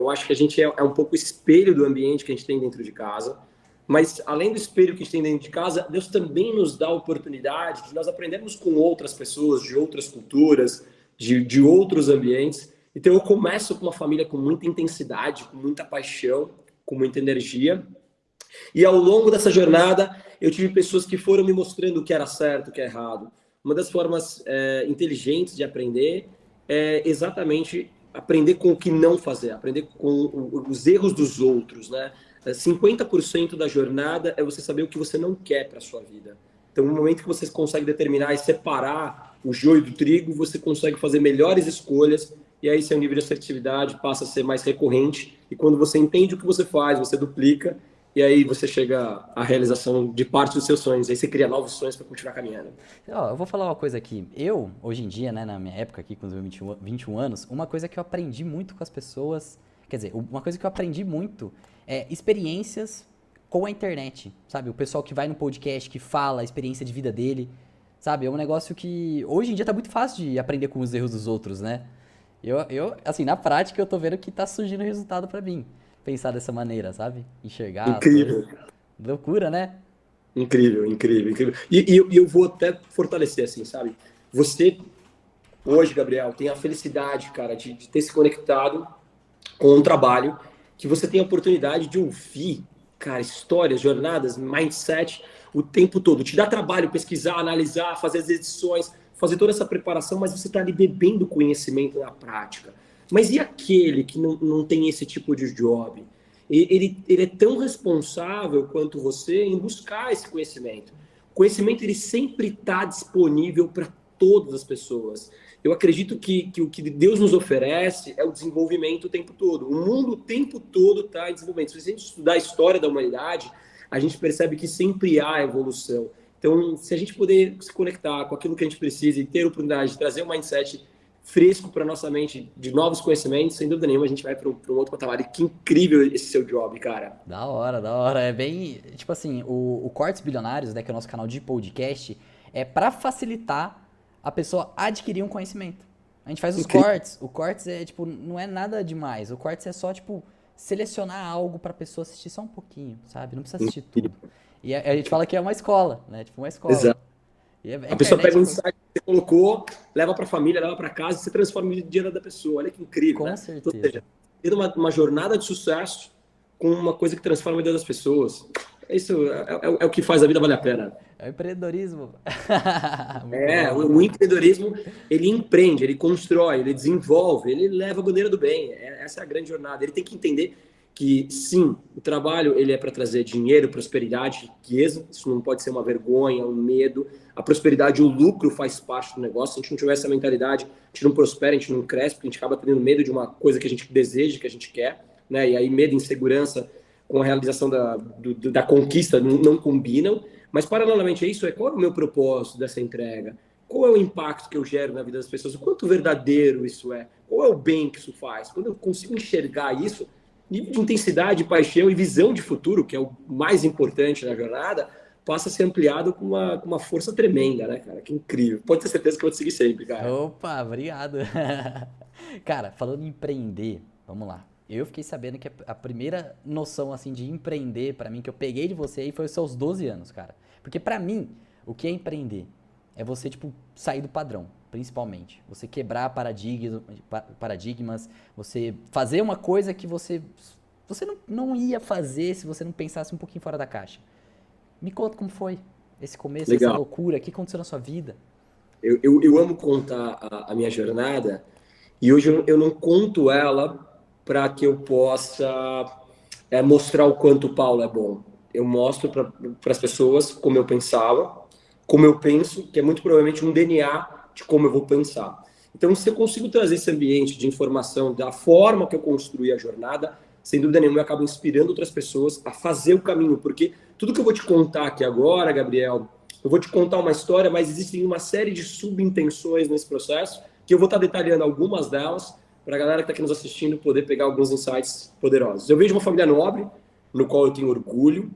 Eu acho que a gente é um pouco espelho do ambiente que a gente tem dentro de casa, mas além do espelho que a gente tem dentro de casa, Deus também nos dá a oportunidade de nós aprendermos com outras pessoas, de outras culturas, de outros ambientes. Então eu começo com uma família com muita intensidade, com muita paixão, com muita energia. E ao longo dessa jornada, eu tive pessoas que foram me mostrando o que era certo, o que é errado. Uma das formas inteligentes de aprender é exatamente aprender com o que não fazer, aprender com os erros dos outros, né? 50% da jornada é você saber o que você não quer para a sua vida. Então, no momento que você consegue determinar e separar o joio do trigo, você consegue fazer melhores escolhas e aí seu nível de assertividade passa a ser mais recorrente. E quando você entende o que você faz, você duplica e aí você chega à realização de parte dos seus sonhos. Aí você cria novos sonhos para continuar caminhando. Ó, eu vou falar uma coisa aqui. Eu, hoje em dia, né, na minha época aqui, com os meus 21 anos, uma coisa que eu aprendi muito com as pessoas, quer dizer, uma coisa que eu aprendi muito é experiências com a internet, sabe? O pessoal que vai no podcast, que fala a experiência de vida dele, sabe? É um negócio que hoje em dia tá muito fácil de aprender com os erros dos outros, né? Assim, na prática eu tô vendo que tá surgindo resultado pra mim. Pensar dessa maneira, sabe? Enxergar as coisas. Incrível, Loucura, né? incrível, incrível, incrível. E eu vou até fortalecer assim, sabe? Você, hoje, Gabriel, tem a felicidade, cara, de ter se conectado com um trabalho que você tem a oportunidade de ouvir, cara, histórias, jornadas, mindset o tempo todo. Te dá trabalho pesquisar, analisar, fazer as edições, fazer toda essa preparação, mas você está ali bebendo conhecimento na prática. Mas e aquele que não tem esse tipo de job? Ele é tão responsável quanto você em buscar esse conhecimento. O conhecimento ele sempre está disponível para todas as pessoas. Eu acredito que o que Deus nos oferece é o desenvolvimento o tempo todo. O mundo o tempo todo está em desenvolvimento. Se a gente estudar a história da humanidade, a gente percebe que sempre há evolução. Então, se a gente puder se conectar com aquilo que a gente precisa e ter a oportunidade de trazer um mindset fresco para nossa mente de novos conhecimentos, sem dúvida nenhuma, a gente vai para um outro patamar. E que incrível esse seu job, cara. Da hora, da hora. É bem. Tipo assim, o Cortes Bilionários, né, que é o nosso canal de podcast, é pra facilitar a pessoa adquirir um conhecimento. A gente faz os Incrível. cortes. O cortes é, tipo, não é nada demais. O cortes é só, tipo, selecionar algo pra pessoa assistir só um pouquinho, sabe? Não precisa assistir tudo. E a gente fala que é uma escola, né? Tipo, uma escola. Exato. E a A pessoa pega internet, um insight que você colocou, leva para a família, leva para casa e você transforma o dia da pessoa. Olha que incrível, com né? Ou certeza. seja, tendo uma jornada de sucesso com uma coisa que transforma a vida das pessoas. Isso é o que faz a vida valer a pena. É o empreendedorismo. Muito É, bom, o, muito o bom. empreendedorismo, ele empreende, ele constrói, ele desenvolve, ele leva a bandeira do bem. Essa é a grande jornada. Ele tem que entender que, sim, o trabalho ele é para trazer dinheiro, prosperidade, riqueza. Isso não pode ser uma vergonha, um medo. A prosperidade, o lucro faz parte do negócio. Se a gente não tiver essa mentalidade, a gente não prospera, a gente não cresce, porque a gente acaba tendo medo de uma coisa que a gente deseja, que a gente quer, né? E aí medo e insegurança com a realização da conquista não combinam. Mas, paralelamente a isso, qual é o meu propósito dessa entrega? Qual é o impacto que eu gero na vida das pessoas? O quanto verdadeiro isso é? Qual é o bem que isso faz? Quando eu consigo enxergar isso, nível de intensidade, paixão e visão de futuro, que é o mais importante na jornada, passa a ser ampliado com uma força tremenda, né, cara? Que incrível. Pode ter certeza que eu vou te seguir sempre, cara. Opa, obrigado. Cara, falando em empreender, vamos lá. Eu fiquei sabendo que a primeira noção assim de empreender pra mim que eu peguei de você aí foi os seus 12 anos, cara. Porque pra mim, o que é empreender? É você tipo sair do padrão, principalmente. Você quebrar paradigmas, você fazer uma coisa que você não ia fazer se você não pensasse um pouquinho fora da caixa. Me conta como foi esse começo, essa Legal. loucura, o que aconteceu na sua vida? Eu amo contar a minha jornada e hoje eu não conto ela para que eu possa mostrar o quanto o Paulo é bom. Eu mostro para as pessoas como eu pensava, como eu penso, que é muito provavelmente um DNA de como eu vou pensar. Então, se eu consigo trazer esse ambiente de informação da forma que eu construí a jornada, sem dúvida nenhuma, eu acabo inspirando outras pessoas a fazer o caminho, porque tudo que eu vou te contar aqui agora, Gabriel, eu vou te contar uma história, mas existem uma série de subintenções nesse processo, que eu vou estar detalhando algumas delas, para a galera que está aqui nos assistindo poder pegar alguns insights poderosos. Eu vejo uma família nobre, no qual eu tenho orgulho,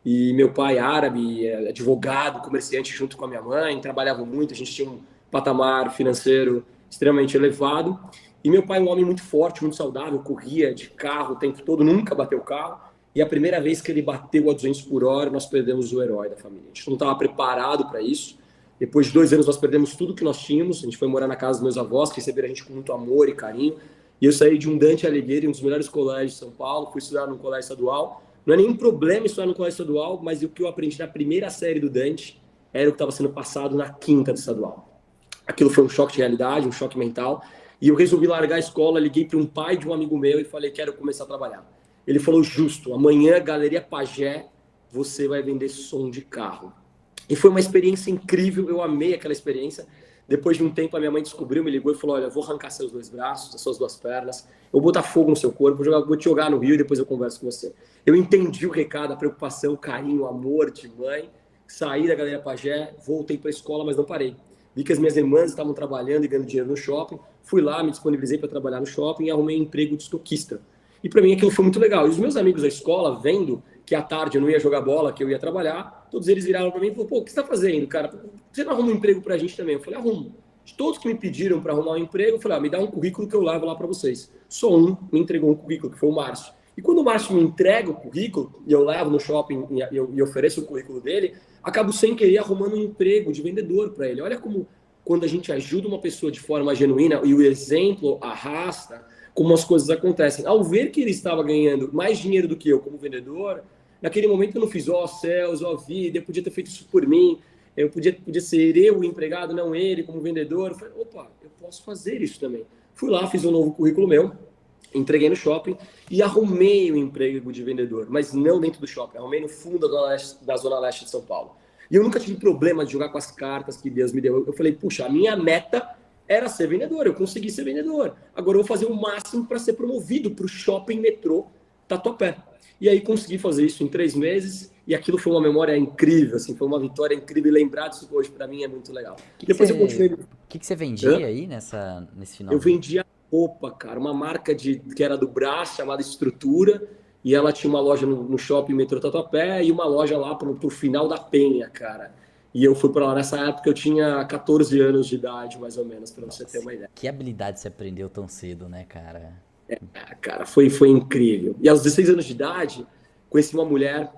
e meu pai árabe, advogado, comerciante junto com a minha mãe, trabalhava muito, a gente tinha um patamar financeiro extremamente elevado, E meu pai é um homem muito forte, muito saudável, corria de carro o tempo todo, nunca bateu carro. E a primeira vez que ele bateu a 200 por hora, nós perdemos o herói da família. A gente não estava preparado para isso. Depois de 2 anos, nós perdemos tudo que nós tínhamos. A gente foi morar na casa dos meus avós, que receberam a gente com muito amor e carinho. E eu saí de um Dante Alighieri, um dos melhores colégios de São Paulo, fui estudar num colégio estadual. Não é nenhum problema estudar no colégio estadual, mas o que eu aprendi na primeira série do Dante era o que estava sendo passado na quinta do estadual. Aquilo foi um choque de realidade, um choque mental. E eu resolvi largar a escola, liguei para um pai de um amigo meu e falei, quero começar a trabalhar. Ele falou, justo, amanhã, Galeria Pagé, você vai vender som de carro. E foi uma experiência incrível, eu amei aquela experiência. Depois de um tempo, a minha mãe descobriu, me ligou e falou, olha, eu vou arrancar seus 2 braços, as suas 2 pernas, eu vou botar fogo no seu corpo, vou te jogar no rio e depois eu converso com você. Eu entendi o recado, a preocupação, o carinho, o amor de mãe. Saí da Galeria Pagé, voltei para a escola, mas não parei. Vi que as minhas irmãs estavam trabalhando e ganhando dinheiro no shopping. Fui lá, me disponibilizei para trabalhar no shopping e arrumei um emprego de estoquista. E para mim aquilo foi muito legal. E os meus amigos da escola, vendo que à tarde eu não ia jogar bola, que eu ia trabalhar, todos eles viraram para mim e falaram, pô, o que você está fazendo, cara? Você não arruma um emprego para a gente também? Eu falei, arrumo. De todos que me pediram para arrumar um emprego, eu falei, me dá um currículo que eu levo lá para vocês. Só um me entregou um currículo, que foi o Márcio. E quando o Márcio me entrega o currículo, e eu levo no shopping e ofereço o currículo dele, acabo sem querer arrumando um emprego de vendedor para ele. Olha como, quando a gente ajuda uma pessoa de forma genuína e o exemplo arrasta, como as coisas acontecem. Ao ver que ele estava ganhando mais dinheiro do que eu como vendedor, naquele momento eu não fiz, ó céus, ó vida, eu podia ter feito isso por mim, eu podia ser eu o empregado, não ele como vendedor. Eu falei, opa, eu posso fazer isso também. Fui lá, fiz um novo currículo meu, entreguei no shopping e arrumei o emprego de vendedor, mas não dentro do shopping, arrumei no fundo da Zona Leste de São Paulo. E eu nunca tive problema de jogar com as cartas que Deus me deu. Eu falei, puxa, a minha meta era ser vendedor, eu consegui ser vendedor. Agora eu vou fazer o máximo para ser promovido para o shopping metrô Tatuapé. E aí consegui fazer isso em 3 meses e aquilo foi uma memória incrível, assim, foi uma vitória incrível e lembrar disso hoje para mim é muito legal. Depois eu continuei. O que você vendia aí nesse final? Eu vendia roupa, cara, uma marca que era do Brás, chamada Estrutura, e ela tinha uma loja no shopping metrô Tatuapé e uma loja lá pro final da Penha, cara. E eu fui para lá nessa época, eu tinha 14 anos de idade, mais ou menos, para você ter uma ideia. Que habilidade você aprendeu tão cedo, né, cara? Cara, foi incrível. E aos 16 anos de idade, conheci uma mulher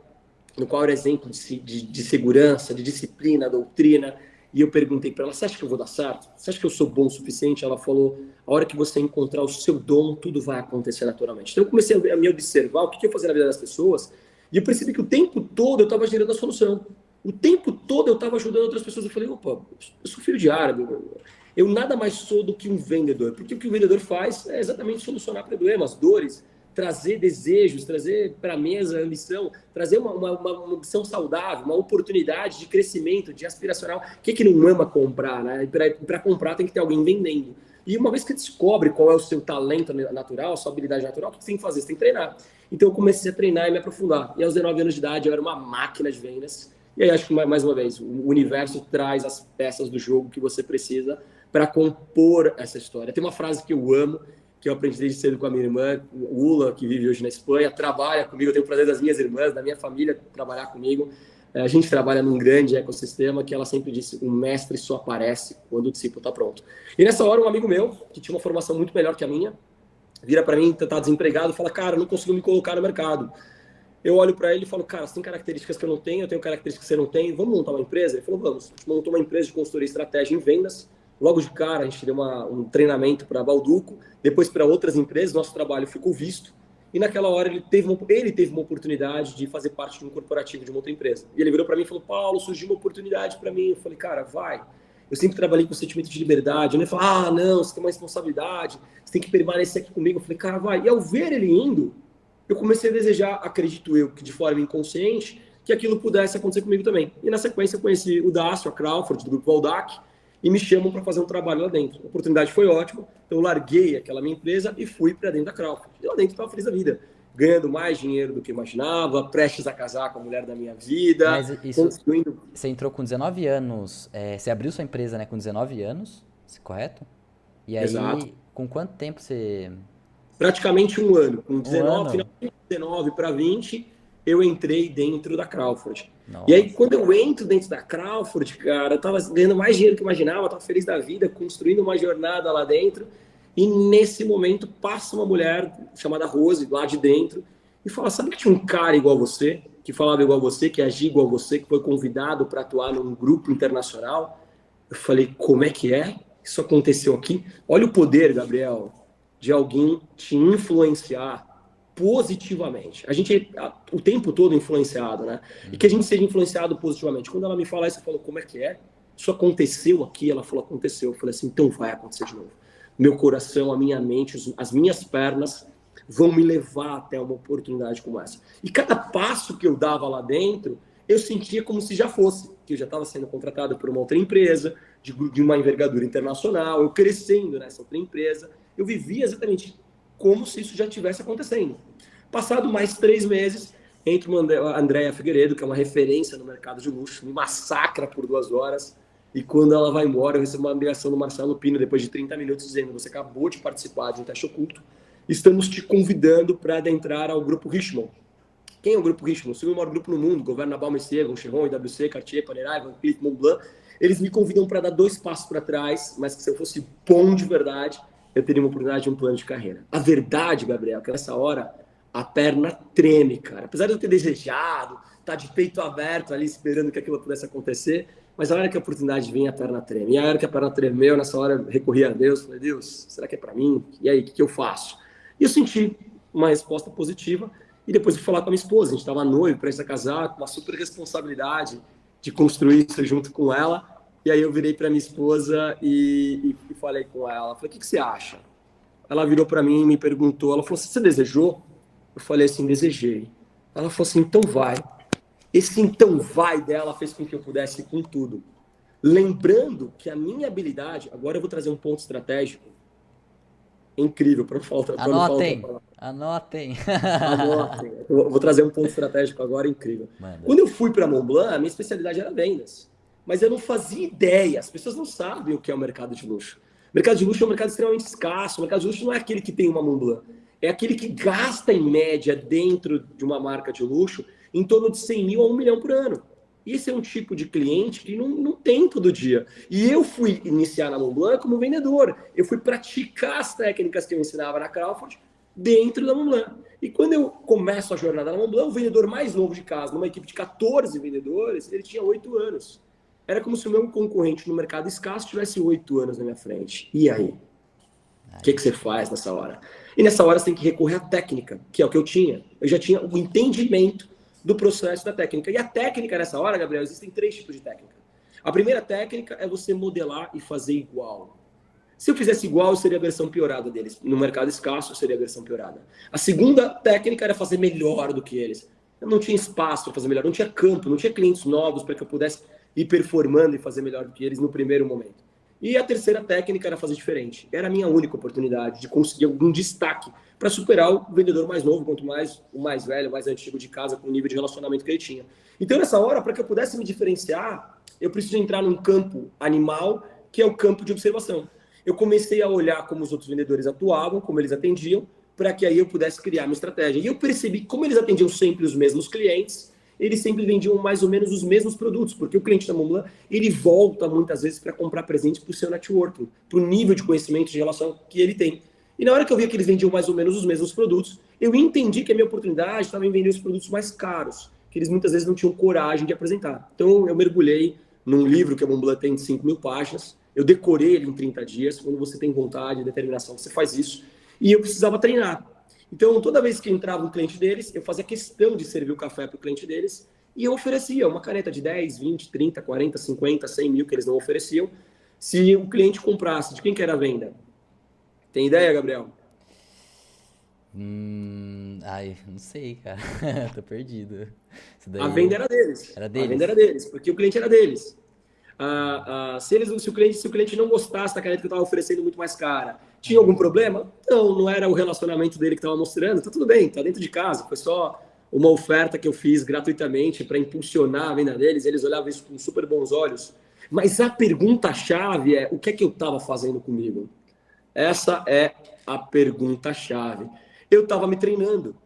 no qual era exemplo de segurança, de disciplina, doutrina. E eu perguntei para ela, você acha que eu vou dar certo? Você acha que eu sou bom o suficiente? Ela falou, a hora que você encontrar o seu dom, tudo vai acontecer naturalmente. Então eu comecei a me observar o que eu fazia na vida das pessoas e eu percebi que o tempo todo eu estava gerando a solução. O tempo todo eu estava ajudando outras pessoas. Eu falei, opa, eu sou filho de árabe. Eu nada mais sou do que um vendedor. Porque o que o vendedor faz é exatamente solucionar problemas, dores, trazer desejos, trazer para a mesa ambição, trazer uma ambição saudável, uma oportunidade de crescimento, de aspiracional. Quem é que não ama comprar, né? Para comprar tem que ter alguém vendendo. E uma vez que descobre qual é o seu talento natural, a sua habilidade natural, o que você tem que fazer? Você tem que treinar. Então eu comecei a treinar e me aprofundar. E aos 19 anos de idade eu era uma máquina de vendas. E aí acho que, mais uma vez, o universo traz as peças do jogo que você precisa para compor essa história. Tem uma frase que eu amo, que eu aprendi desde cedo com a minha irmã, Ula, que vive hoje na Espanha, trabalha comigo, eu tenho o prazer das minhas irmãs, da minha família trabalhar comigo. A gente trabalha num grande ecossistema que ela sempre disse, o mestre só aparece quando o discípulo está pronto. E nessa hora, um amigo meu, que tinha uma formação muito melhor que a minha, vira para mim, tá desempregado, fala, cara, não consigo me colocar no mercado. Eu olho para ele e falo, cara, você tem características que eu não tenho, eu tenho características que você não tem, vamos montar uma empresa? Ele falou, vamos. A gente montou uma empresa de consultoria e estratégia em vendas. Logo de cara, a gente deu um treinamento para Balduco, depois para outras empresas, nosso trabalho ficou visto. E naquela hora ele teve uma oportunidade de fazer parte de um corporativo de uma outra empresa. E ele virou para mim e falou, Paulo, surgiu uma oportunidade para mim. Eu falei, cara, vai. Eu sempre trabalhei com sentimento de liberdade. Ele falou, não, você tem uma responsabilidade, você tem que permanecer aqui comigo. Eu falei, cara, vai. E ao ver ele indo, eu comecei a desejar, acredito eu, que de forma inconsciente, que aquilo pudesse acontecer comigo também. E na sequência eu conheci o Dácio, a Crawford, do Grupo Valdac, e me chamam para fazer um trabalho lá dentro. A oportunidade foi ótima, então eu larguei aquela minha empresa e fui para dentro da Crawford. E lá dentro estava feliz da vida, ganhando mais dinheiro do que imaginava, prestes a casar com a mulher da minha vida. Mas isso, você entrou com 19 anos, você abriu sua empresa, né, com 19 anos, correto? E aí, exato. Com quanto tempo você... Praticamente um ano. Com 19, final de 19 para 20, eu entrei dentro da Crawford. Nossa. E aí, quando eu entro dentro da Crawford, cara, eu tava ganhando mais dinheiro do que eu imaginava, tava feliz da vida, construindo uma jornada lá dentro. E nesse momento passa uma mulher chamada Rose lá de dentro e fala: sabe que tinha um cara igual você, que falava igual você, que agia igual você, que foi convidado para atuar num grupo internacional? Eu falei: como é que é? Isso aconteceu aqui? Olha o poder, Gabriel, de alguém te influenciar positivamente. A gente é o tempo todo influenciado, né? E que a gente seja influenciado positivamente. Quando ela me fala isso, eu falo: como é que é? Isso aconteceu aqui? Ela falou: aconteceu. Eu falei assim: então vai acontecer de novo. Meu coração, a minha mente, as minhas pernas vão me levar até uma oportunidade como essa. E cada passo que eu dava lá dentro, eu sentia como se já fosse, que eu já estava sendo contratado por uma outra empresa, de uma envergadura internacional, eu crescendo nessa outra empresa, eu vivia exatamente como se isso já estivesse acontecendo. Passado mais 3 meses, entra a Andréia Figueiredo, que é uma referência no mercado de luxo, me massacra por 2 horas, e quando ela vai embora, eu recebo uma ligação do Marcelo Pino, depois de 30 minutos, dizendo: você acabou de participar de um teste oculto, estamos te convidando para adentrar ao Grupo Richemont. Quem é o Grupo Richemont? O segundo maior grupo no mundo, governa Balmain, Chiron, IWC, Cartier, Panerai, Van Cleef, Montblanc. Eles me convidam para dar 2 passos para trás, mas que se eu fosse bom de verdade, eu teria uma oportunidade de um plano de carreira. A verdade, Gabriel, é que nessa hora a perna treme, cara. Apesar de eu ter desejado, tá de peito aberto ali esperando que aquilo pudesse acontecer, mas a hora que a oportunidade vinha, a perna treme. E a hora que a perna tremeu, nessa hora eu recorri a Deus, falei: Deus, será que é para mim? E aí, o que eu faço? E eu senti uma resposta positiva, e depois fui falar com a minha esposa. A gente estava noivo, prestes a casar, com uma super responsabilidade de construir isso junto com ela. E aí eu virei para minha esposa e falei com ela. Falei: o que você acha? Ela virou para mim e me perguntou. Ela falou: você desejou? Eu falei assim: desejei. Ela falou assim: então vai. Esse então vai dela fez com que eu pudesse ir com tudo. Lembrando que a minha habilidade, agora eu vou trazer um ponto estratégico incrível, para não falar outra palavra. Anotem. Anotem. Eu vou trazer um ponto estratégico agora incrível. Manda. Quando eu fui para Montblanc, a minha especialidade era vendas. Mas eu não fazia ideia, as pessoas não sabem o que é o mercado de luxo. O mercado de luxo é um mercado extremamente escasso. O mercado de luxo não é aquele que tem uma Montblanc. É aquele que gasta, em média, dentro de uma marca de luxo, em torno de 100 mil a 1 milhão por ano. Esse é um tipo de cliente que não tem todo dia. E eu fui iniciar na Montblanc como vendedor. Eu fui praticar as técnicas que eu ensinava na Crawford dentro da Montblanc. E quando eu começo a jornada na Montblanc, o vendedor mais novo de casa, numa equipe de 14 vendedores, ele tinha 8 anos. Era como se o meu concorrente no mercado escasso tivesse 8 anos na minha frente. E aí? O que você faz nessa hora? E nessa hora você tem que recorrer à técnica, que é o que eu tinha. Eu já tinha o entendimento do processo da técnica. E a técnica nessa hora, Gabriel, existem 3 tipos de técnica. A primeira técnica é você modelar e fazer igual. Se eu fizesse igual, eu seria a versão piorada deles. No mercado escasso, eu seria a versão piorada. A segunda técnica era fazer melhor do que eles. Eu não tinha espaço para fazer melhor, não tinha campo, não tinha clientes novos para que eu pudesse ir performando e fazer melhor do que eles no primeiro momento. E a terceira técnica era fazer diferente. Era a minha única oportunidade de conseguir algum destaque para superar o vendedor mais novo, quanto mais o mais velho, o mais antigo de casa, com o nível de relacionamento que ele tinha. Então, nessa hora, para que eu pudesse me diferenciar, eu preciso entrar num campo animal, que é o campo de observação. Eu comecei a olhar como os outros vendedores atuavam, como eles atendiam, para que aí eu pudesse criar minha estratégia. E eu percebi que, como eles atendiam sempre os mesmos clientes, eles sempre vendiam mais ou menos os mesmos produtos, porque o cliente da Montblanc, ele volta muitas vezes para comprar presentes para o seu networking, para o nível de conhecimento de relação que ele tem. E na hora que eu vi que eles vendiam mais ou menos os mesmos produtos, eu entendi que a minha oportunidade estava em vender os produtos mais caros, que eles muitas vezes não tinham coragem de apresentar. Então eu mergulhei num livro que a Montblanc tem de 5.000 páginas, eu decorei ele em 30 dias, quando você tem vontade e determinação, você faz isso, e eu precisava treinar. Então, toda vez que entrava um cliente deles, eu fazia questão de servir o café para o cliente deles e eu oferecia uma caneta de 10, 20, 30, 40, 50, 100 mil que eles não ofereciam. Se o cliente comprasse, de quem que era a venda? Tem ideia, Gabriel? Ai, não sei, cara. Tô perdido. Isso A daí venda era deles. era A venda deles. era deles, porque o cliente era deles. Se o cliente não gostasse da caneta que eu estava oferecendo muito mais cara, tinha algum problema? Não era o relacionamento dele que estava mostrando, tá tudo bem, tá dentro de casa, foi só uma oferta que eu fiz gratuitamente para impulsionar a venda deles, eles olhavam isso com super bons olhos. Mas a pergunta-chave é: o que é que eu estava fazendo comigo? Essa é a pergunta-chave. Eu estava me treinando.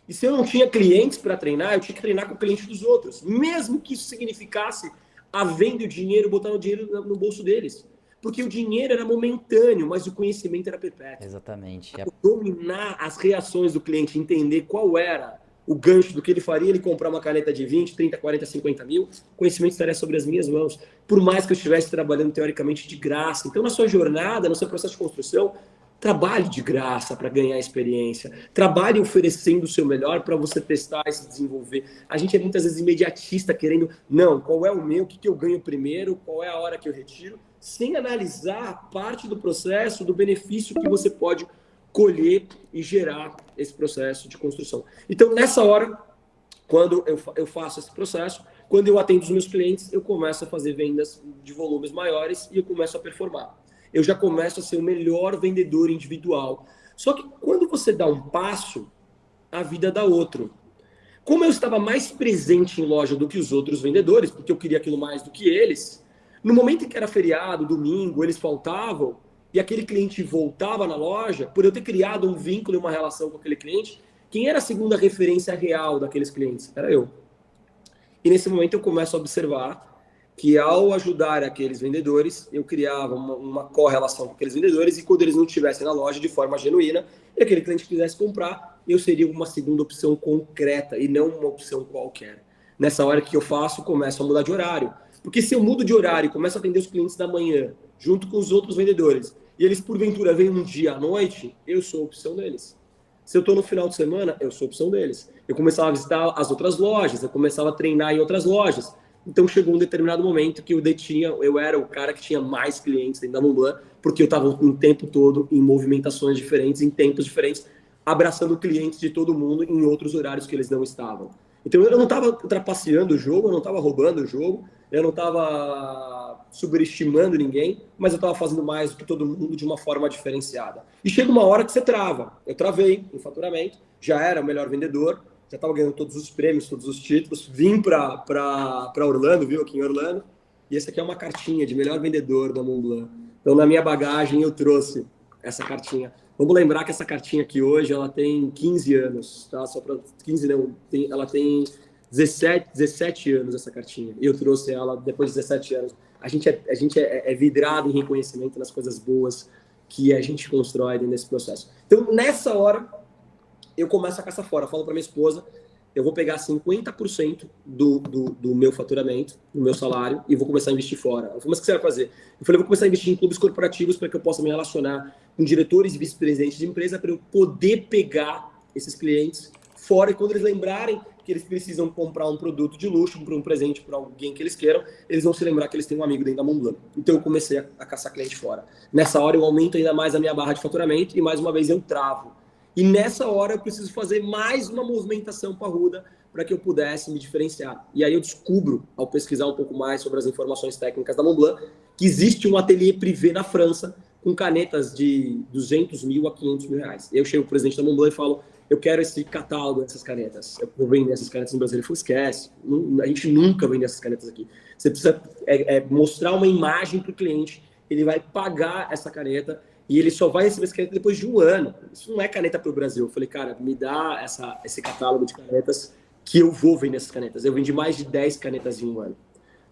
E se eu não tinha clientes para treinar, eu tinha que treinar com o cliente dos outros, mesmo que isso significasse a venda e o dinheiro, botar o dinheiro no bolso deles. Porque o dinheiro era momentâneo, mas o conhecimento era perpétuo. Exatamente. Dominar as reações do cliente, entender qual era o gancho do que ele faria, ele comprar uma caneta de 20, 30, 40, 50 mil, o conhecimento estaria sobre as minhas mãos, por mais que eu estivesse trabalhando teoricamente de graça. Então, na sua jornada, no seu processo de construção, trabalhe de graça para ganhar experiência, trabalhe oferecendo o seu melhor para você testar e se desenvolver. A gente é muitas vezes imediatista, querendo, não, qual é o meu, o que eu ganho primeiro, qual é a hora que eu retiro, sem analisar parte do processo, do benefício que você pode colher e gerar esse processo de construção. Então, nessa hora, quando eu faço esse processo, quando eu atendo os meus clientes, eu começo a fazer vendas de volumes maiores e eu começo a performar. Eu já começo a ser o melhor vendedor individual. Só que quando você dá um passo, a vida dá outro. Como eu estava mais presente em loja do que os outros vendedores, porque eu queria aquilo mais do que eles, no momento em que era feriado, domingo, eles faltavam, e aquele cliente voltava na loja, por eu ter criado um vínculo e uma relação com aquele cliente, quem era a segunda referência real daqueles clientes? Era eu. E nesse momento eu começo a observar que ao ajudar aqueles vendedores, eu criava uma correlação com aqueles vendedores e quando eles não estivessem na loja de forma genuína, e aquele cliente quisesse comprar, eu seria uma segunda opção concreta e não uma opção qualquer. Nessa hora que eu faço, começo a mudar de horário. Porque se eu mudo de horário e começo a atender os clientes da manhã, junto com os outros vendedores, e eles porventura vêm um dia à noite, eu sou a opção deles. Se eu estou no final de semana, eu sou a opção deles. Eu começava a visitar as outras lojas, eu começava a treinar em outras lojas. Então chegou um determinado momento que eu era o cara que tinha mais clientes dentro da Montblanc, porque eu estava o tempo todo em movimentações diferentes, em tempos diferentes, abraçando clientes de todo mundo em outros horários que eles não estavam. Então eu não estava trapaceando o jogo, eu não estava roubando o jogo, eu não estava superestimando ninguém, mas eu estava fazendo mais do que todo mundo de uma forma diferenciada. E chega uma hora que você trava. Eu travei em faturamento, já era o melhor vendedor, já estava ganhando todos os prêmios, todos os títulos, vim para Orlando, viu, aqui em Orlando, e essa aqui é uma cartinha de melhor vendedor da Montblanc. Então, na minha bagagem, eu trouxe essa cartinha. Vamos lembrar que essa cartinha aqui hoje, ela tem 15 anos, tá? Só para 15 não, ela tem 17 anos essa cartinha. E eu trouxe ela depois de 17 anos. A gente é vidrado em reconhecimento nas coisas boas que a gente constrói dentro desse processo. Então, nessa hora, eu começo a caçar fora. Eu falo para minha esposa, eu vou pegar 50% do meu faturamento, do meu salário, e vou começar a investir fora. Ela falou, mas o que você vai fazer? Eu falei, eu vou começar a investir em clubes corporativos para que eu possa me relacionar com diretores e vice-presidentes de empresa para eu poder pegar esses clientes fora e quando eles lembrarem que eles precisam comprar um produto de luxo, um presente para alguém que eles queiram, eles vão se lembrar que eles têm um amigo dentro da Montblanc. Então eu comecei a caçar cliente fora. Nessa hora eu aumento ainda mais a minha barra de faturamento e mais uma vez eu travo. E nessa hora eu preciso fazer mais uma movimentação parruda para que eu pudesse me diferenciar. E aí eu descubro, ao pesquisar um pouco mais sobre as informações técnicas da Montblanc, que existe um ateliê privê na França com canetas de 200 mil a 500 mil reais. Eu chego pro presidente da Montblanc e falo, eu quero esse catálogo dessas canetas. Eu vou vender essas canetas no Brasil. Ele falou, esquece, a gente nunca vende essas canetas aqui. Você precisa mostrar uma imagem para o cliente, ele vai pagar essa caneta e ele só vai receber essa caneta depois de um ano. Isso não é caneta para o Brasil. Eu falei, cara, me dá esse catálogo de canetas que eu vou vender essas canetas. Eu vendi mais de 10 canetas em um ano,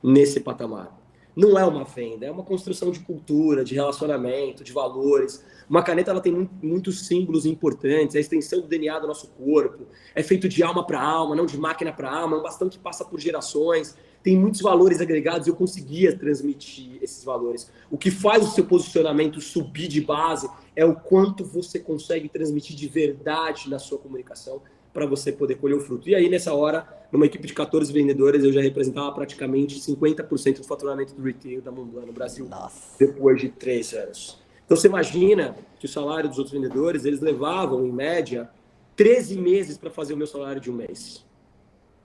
nesse patamar. Não é uma venda, é uma construção de cultura, de relacionamento, de valores. Uma caneta ela tem muitos símbolos importantes, é a extensão do DNA do nosso corpo, é feito de alma para alma, não de máquina para alma, é um bastão que passa por gerações, tem muitos valores agregados e eu conseguia transmitir esses valores. O que faz o seu posicionamento subir de base é o quanto você consegue transmitir de verdade na sua comunicação para você poder colher o fruto. E aí, nessa hora, numa equipe de 14 vendedores, eu já representava praticamente 50% do faturamento do retail da Montblanc no Brasil. Nossa. Depois de 3 anos. Então, você imagina que o salário dos outros vendedores, eles levavam, em média, 13 meses para fazer o meu salário de um mês.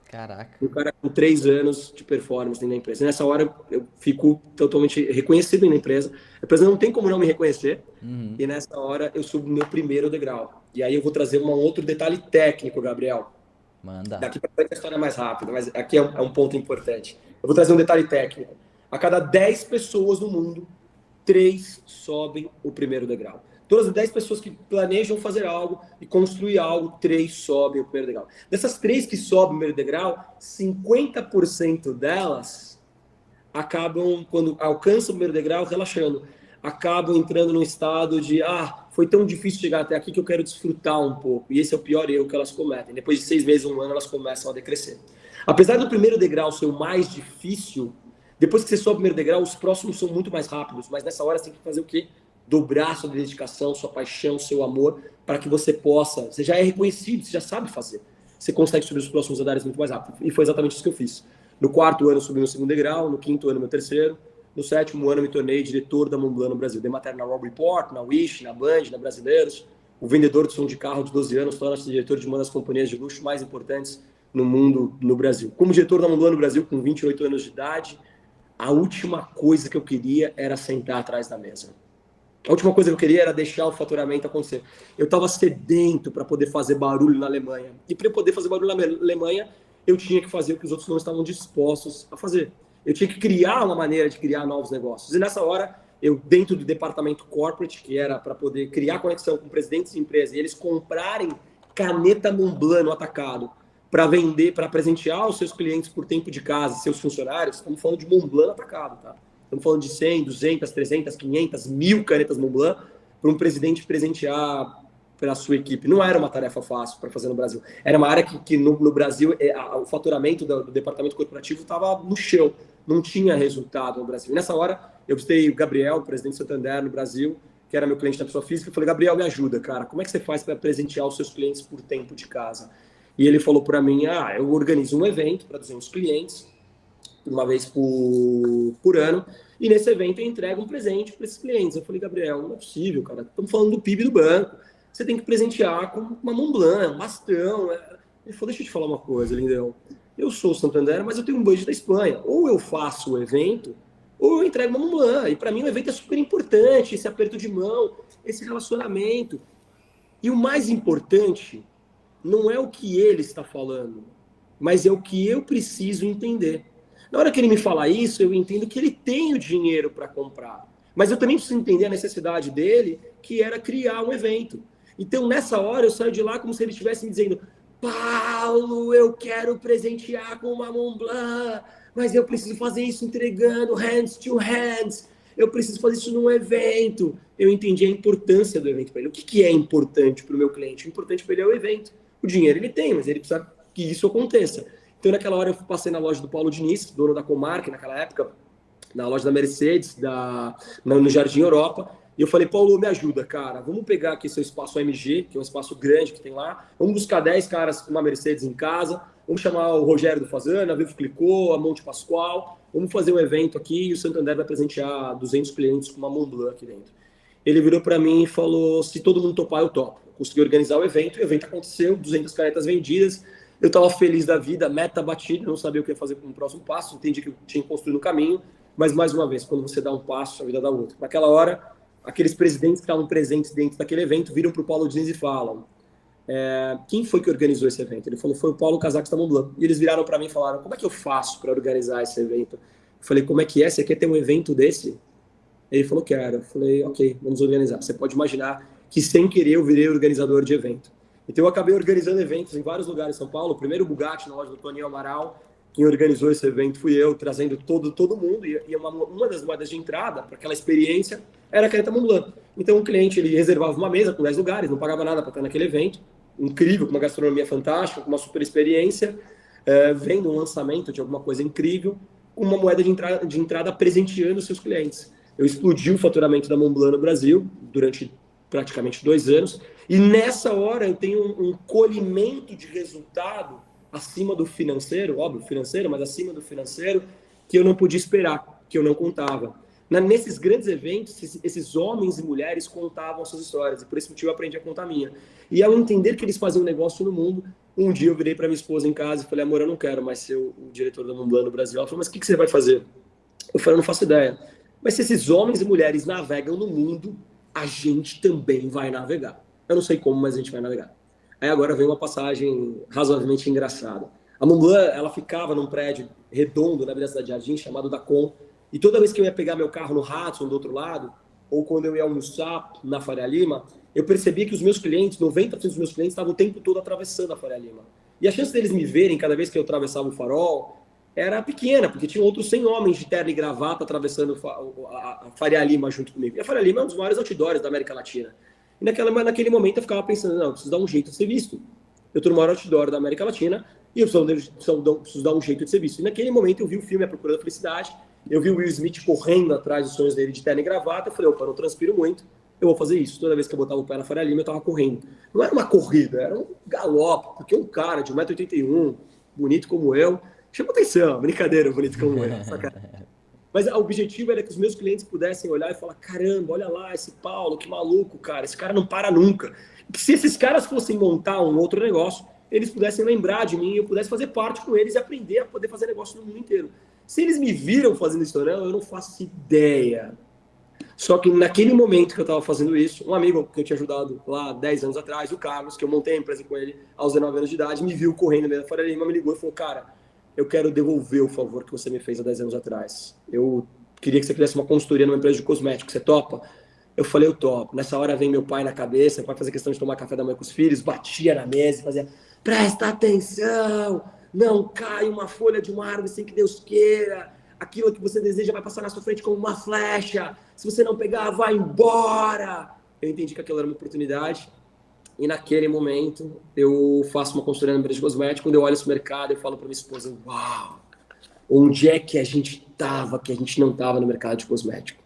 Caraca. Um cara com 3 anos de performance dentro da empresa. E nessa hora, eu fico totalmente reconhecido na empresa. A empresa não tem como não me reconhecer. Uhum. E nessa hora, eu subo o meu primeiro degrau. E aí eu vou trazer um outro detalhe técnico, Gabriel. Manda. Daqui para frente a história é mais rápida, mas aqui é um ponto importante. Eu vou trazer um detalhe técnico. A cada 10 pessoas no mundo, 3 sobem o primeiro degrau. Todas as 10 pessoas que planejam fazer algo e construir algo, 3 sobem o primeiro degrau. Dessas 3 que sobem o primeiro degrau, 50% delas acabam, quando alcançam o primeiro degrau, relaxando. Acabam entrando num estado de, foi tão difícil chegar até aqui que eu quero desfrutar um pouco. E esse é o pior erro que elas cometem. Depois de 6 meses, 1 ano, elas começam a decrescer. Apesar do primeiro degrau ser o mais difícil, depois que você sobe o primeiro degrau, os próximos são muito mais rápidos. Mas nessa hora você tem que fazer o quê? Dobrar sua dedicação, sua paixão, seu amor, para que você possa... Você já é reconhecido, você já sabe fazer. Você consegue subir os próximos andares muito mais rápido. E foi exatamente isso que eu fiz. No 4º ano, eu subi no 2º degrau. No 5º ano, meu 3º. No 7º ano, eu me tornei diretor da Montblanc no Brasil. Dei matéria na Raw Report, na Wish, na Band, na Brasileiros. O vendedor de som de carro de 12 anos, torna-se diretor de uma das companhias de luxo mais importantes no mundo, no Brasil. Como diretor da Montblanc no Brasil, com 28 anos de idade, a última coisa que eu queria era sentar atrás da mesa. A última coisa que eu queria era deixar o faturamento acontecer. Eu estava sedento para poder fazer barulho na Alemanha. E para eu poder fazer barulho na Alemanha, eu tinha que fazer o que os outros não estavam dispostos a fazer. Eu tinha que criar uma maneira de criar novos negócios. E nessa hora, eu, dentro do departamento corporate, que era para poder criar conexão com presidentes de empresas, e eles comprarem caneta Montblanc no atacado para vender, para presentear os seus clientes por tempo de casa, seus funcionários, estamos falando de Montblanc no atacado, tá? Estamos falando de 100, 200, 300, 500, 1.000 canetas Montblanc para um presidente presentear pela sua equipe. Não era uma tarefa fácil para fazer no Brasil. Era uma área que no Brasil, o faturamento do departamento corporativo estava no chão. Não tinha resultado no Brasil. E nessa hora, eu visitei o Gabriel, o presidente do Santander no Brasil, que era meu cliente na pessoa física. Eu falei, Gabriel, me ajuda, cara. Como é que você faz para presentear os seus clientes por tempo de casa? E ele falou para mim, eu organizo um evento para 200 clientes, uma vez por ano, e nesse evento eu entrego um presente para esses clientes. Eu falei, Gabriel, não é possível, cara. Estamos falando do PIB do banco. Você tem que presentear com uma Montblanc, um bastão. Ele falou, deixa eu te falar uma coisa, lindão. Eu sou o Santander, mas eu tenho um budget da Espanha. Ou eu faço o evento, ou eu entrego uma Montblanc. E para mim o evento é super importante, esse aperto de mão, esse relacionamento. E o mais importante não é o que ele está falando, mas é o que eu preciso entender. Na hora que ele me fala isso, eu entendo que ele tem o dinheiro para comprar. Mas eu também preciso entender a necessidade dele, que era criar um evento. Então, nessa hora, eu saio de lá como se ele estivesse me dizendo, Paulo, eu quero presentear com uma Montblanc, mas eu preciso fazer isso entregando hands to hands. Eu preciso fazer isso num evento. Eu entendi a importância do evento para ele. O que é importante para o meu cliente? O importante para ele é o evento. O dinheiro ele tem, mas ele precisa que isso aconteça. Então, naquela hora, eu passei na loja do Paulo Diniz, dono da Comarque, naquela época, na loja da Mercedes, no Jardim Europa, e eu falei, Paulo, me ajuda, cara, vamos pegar aqui seu espaço AMG, que é um espaço grande que tem lá, vamos buscar 10 caras com uma Mercedes em casa, vamos chamar o Rogério do Fazano, a Vivo Clicô, a Monte Pascoal, vamos fazer um evento aqui e o Santander vai presentear 200 clientes com uma Montblanc aqui dentro. Ele virou para mim e falou, se todo mundo topar, eu topo. Eu consegui organizar o evento aconteceu, 200 canetas vendidas, eu estava feliz da vida, meta batida, não sabia o que ia fazer com o próximo passo, entendi que eu tinha que construir no caminho, mas mais uma vez, quando você dá um passo, a vida dá outro. Naquela hora, aqueles presidentes que estavam presentes dentro daquele evento viram para o Paulo Diniz e falam, quem foi que organizou esse evento? Ele falou, foi o Paulo Casax da Montblanc. E eles viraram para mim e falaram, como é que eu faço para organizar esse evento? Eu falei, como é que é? Você quer ter um evento desse? Ele falou, quero. Eu falei, ok, vamos organizar. Você pode imaginar que sem querer eu virei organizador de evento. Então eu acabei organizando eventos em vários lugares em São Paulo. O primeiro Bugatti na loja do Toninho Amaral, quem organizou esse evento fui eu, trazendo todo mundo. E uma das moedas de entrada para aquela experiência era a caneta Montblanc. Então o cliente ele reservava uma mesa com 10 lugares, não pagava nada para estar naquele evento. Incrível, com uma gastronomia fantástica, com uma super experiência, vendo um lançamento de alguma coisa incrível, com uma moeda de entrada presenteando os seus clientes. Eu explodi o faturamento da Montblanc no Brasil durante praticamente 2 anos. E nessa hora eu tenho um colhimento de resultado acima do financeiro, óbvio, financeiro, mas acima do financeiro, que eu não podia esperar, que eu não contava. Nesses grandes eventos, esses homens e mulheres contavam suas histórias, e por esse motivo eu aprendi a contar a minha. E ao entender que eles faziam um negócio no mundo, um dia eu virei para minha esposa em casa e falei, amor, eu não quero mais ser o diretor da Montblanc no Brasil. Ela falou, mas o que você vai fazer? Eu falei, eu não faço ideia. Mas se esses homens e mulheres navegam no mundo, a gente também vai navegar. Eu não sei como, mas a gente vai navegar. Aí agora vem uma passagem razoavelmente engraçada. A Montblanc, ela ficava num prédio redondo na Avenida Cidade Jardim, chamado Dacom, e toda vez que eu ia pegar meu carro no Hudson, do outro lado, ou quando eu ia almoçar na Faria Lima, eu percebia que os meus clientes, 90% dos meus clientes, estavam o tempo todo atravessando a Faria Lima. E a chance deles me verem cada vez que eu atravessava o farol era pequena, porque tinha outros 100 homens de terno e gravata atravessando a Faria Lima junto comigo. E a Faria Lima é um dos maiores outdoors da América Latina. E naquele momento eu ficava pensando, não, eu preciso dar um jeito de ser visto. Eu estou no maior outdoor da América Latina e eu preciso dar um jeito de ser visto. E naquele momento eu vi o filme A Procura da Felicidade, eu vi o Will Smith correndo atrás dos sonhos dele de terno e gravata, eu falei, opa, não transpiro muito, eu vou fazer isso. Toda vez que eu botava o pé na Faria Lima, eu estava correndo. Não era uma corrida, era um galope, porque um cara de 1,81 m, bonito como eu, chama atenção, brincadeira, bonito como eu. Mas o objetivo era que os meus clientes pudessem olhar e falar, caramba, olha lá esse Paulo, que maluco, cara, esse cara não para nunca. Que se esses caras fossem montar um outro negócio, eles pudessem lembrar de mim, eu pudesse fazer parte com eles e aprender a poder fazer negócio no mundo inteiro. Se eles me viram fazendo isso, eu não faço ideia. Só que naquele momento que eu estava fazendo isso, um amigo que eu tinha ajudado lá 10 anos atrás, o Carlos, que eu montei a empresa com ele aos 19 anos de idade, me viu correndo no meio da Faria Lima, me ligou e falou, cara, eu quero devolver o favor que você me fez há 10 anos atrás. Eu queria que você fizesse uma consultoria numa empresa de cosméticos, você topa? Eu falei, eu topo. Nessa hora vem meu pai na cabeça, meu pai fazia questão de tomar café da manhã com os filhos, batia na mesa e fazia, presta atenção, não cai uma folha de uma árvore sem que Deus queira, aquilo que você deseja vai passar na sua frente como uma flecha, se você não pegar, vai embora. Eu entendi que aquilo era uma oportunidade e naquele momento eu faço uma consultoria na empresa de cosméticos, quando eu olho esse mercado, eu falo para minha esposa, uau, onde é que a gente estava, que a gente não estava no mercado de cosmético?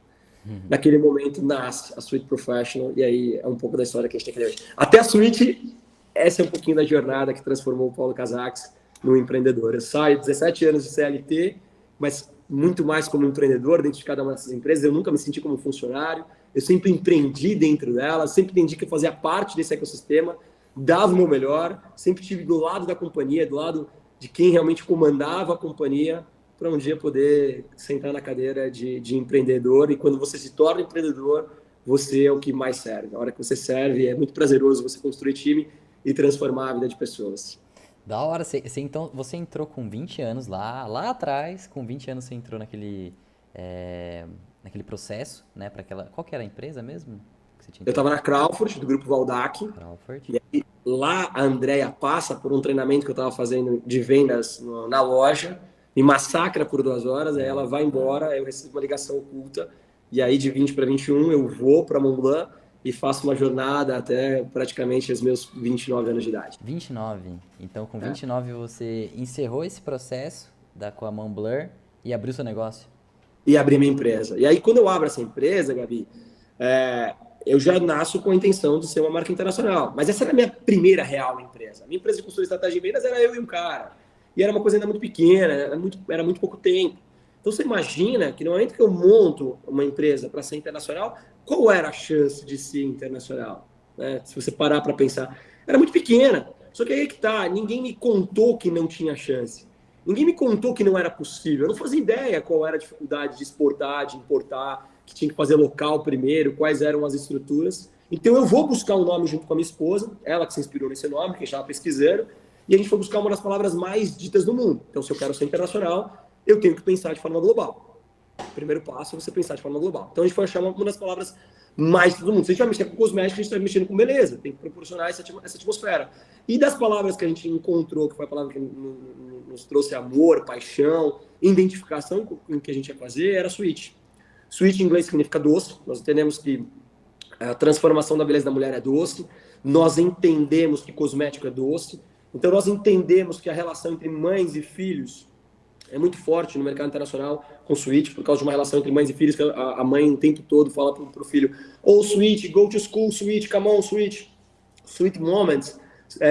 Naquele momento nasce a Sweet Professional, e aí é um pouco da história que a gente tem que ler. Até a Sweet, essa é um pouquinho da jornada que transformou o Paulo Casax no empreendedor. Eu saio 17 anos de CLT, mas muito mais como empreendedor dentro de cada uma dessas empresas. Eu nunca me senti como funcionário, eu sempre empreendi dentro delas, sempre entendi que eu fazia parte desse ecossistema, dava o meu melhor, sempre estive do lado da companhia, do lado de quem realmente comandava a companhia, para um dia poder sentar na cadeira de empreendedor. E quando você se torna empreendedor, você é o que mais serve. A hora que você serve, é muito prazeroso você construir time e transformar a vida de pessoas. Da hora, então, você entrou com 20 anos lá atrás, com 20 anos você entrou naquele processo, né, para aquela, qual que era a empresa mesmo que você tinha Eu entrado? estava na Crawford, do grupo Valdac, Crawford. e aí, lá a Andrea passa por um treinamento que eu estava fazendo de vendas na loja, me massacra por 2 horas, aí ela vai embora, eu recebo uma ligação oculta, e aí de 20 para 21 eu vou para Montblanc e faço uma jornada até praticamente os meus 29 anos de idade. 29. Então, com 29 você encerrou esse processo com a Montblanc e abriu seu negócio. E abrir minha empresa. E aí, quando eu abro essa empresa, Gabi, eu já nasço com a intenção de ser uma marca internacional. Mas essa era a minha primeira real empresa. A minha empresa de consultoria de estratégia de vendas era eu e um cara. E era uma coisa ainda muito pequena, era muito pouco tempo. Então, você imagina que no momento que eu monto uma empresa para ser internacional, qual era a chance de ser internacional? Né? Se você parar para pensar, era muito pequena. Só que aí que tá, ninguém me contou que não tinha chance. Ninguém me contou que não era possível. Eu não fazia ideia qual era a dificuldade de exportar, de importar, que tinha que fazer local primeiro, quais eram as estruturas. Então eu vou buscar um nome junto com a minha esposa, ela que se inspirou nesse nome, que a gente estava pesquisando, e a gente foi buscar uma das palavras mais ditas do mundo. Então, se eu quero ser internacional, eu tenho que pensar de forma global. O primeiro passo é você pensar de forma global. Então a gente foi achar uma das palavras mais do mundo. Se a gente vai mexer com cosméticos, a gente está mexendo com beleza, tem que proporcionar essa atmosfera. E das palavras que a gente encontrou, que foi a palavra que nos trouxe amor, paixão, identificação com o que a gente ia fazer, era sweet. Sweet em inglês significa doce. Nós entendemos que a transformação da beleza da mulher é doce. Nós entendemos que cosmético é doce. Então nós entendemos que a relação entre mães e filhos é muito forte no mercado internacional com sweet, por causa de uma relação entre mães e filhos, que a mãe o tempo todo fala pro filho, oh, sweet, go to school, sweet, come on, sweet, sweet moments,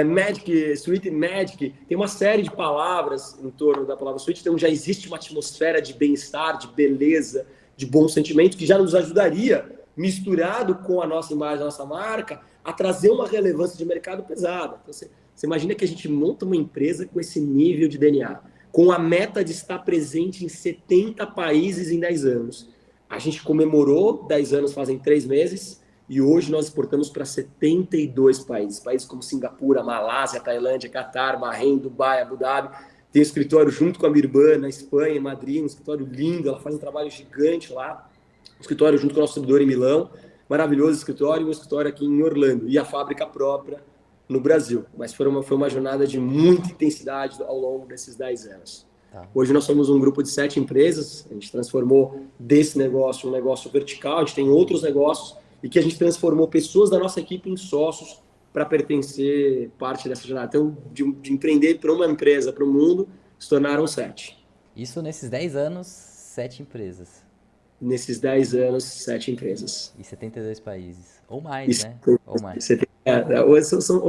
magic, sweet magic, tem uma série de palavras em torno da palavra sweet, então já existe uma atmosfera de bem-estar, de beleza, de bom sentimento, que já nos ajudaria, misturado com a nossa imagem, a nossa marca, a trazer uma relevância de mercado pesada. Então, você imagina que a gente monta uma empresa com esse nível de DNA, com a meta de estar presente em 70 países em 10 anos. A gente comemorou 10 anos fazem 3 meses e hoje nós exportamos para 72 países. Países como Singapura, Malásia, Tailândia, Catar, Bahrein, Dubai, Abu Dhabi. Tem um escritório junto com a minha irmã na Espanha, em Madrid, um escritório lindo, ela faz um trabalho gigante lá. Um escritório junto com o nosso distribuidor em Milão, maravilhoso escritório, e um escritório aqui em Orlando, e a fábrica própria no Brasil. Mas foi uma jornada de muita intensidade ao longo desses 10 anos. Tá. Hoje nós somos um grupo de 7 empresas, a gente transformou desse negócio um negócio vertical, a gente tem outros negócios, e que a gente transformou pessoas da nossa equipe em sócios para pertencer parte dessa jornada. Então, de empreender para uma empresa, para o mundo, se tornaram 7. Isso nesses 10 anos, 7 empresas. Nesses 10 anos, 7 empresas. E 72 países. Ou mais, Isso, né? Ou mais.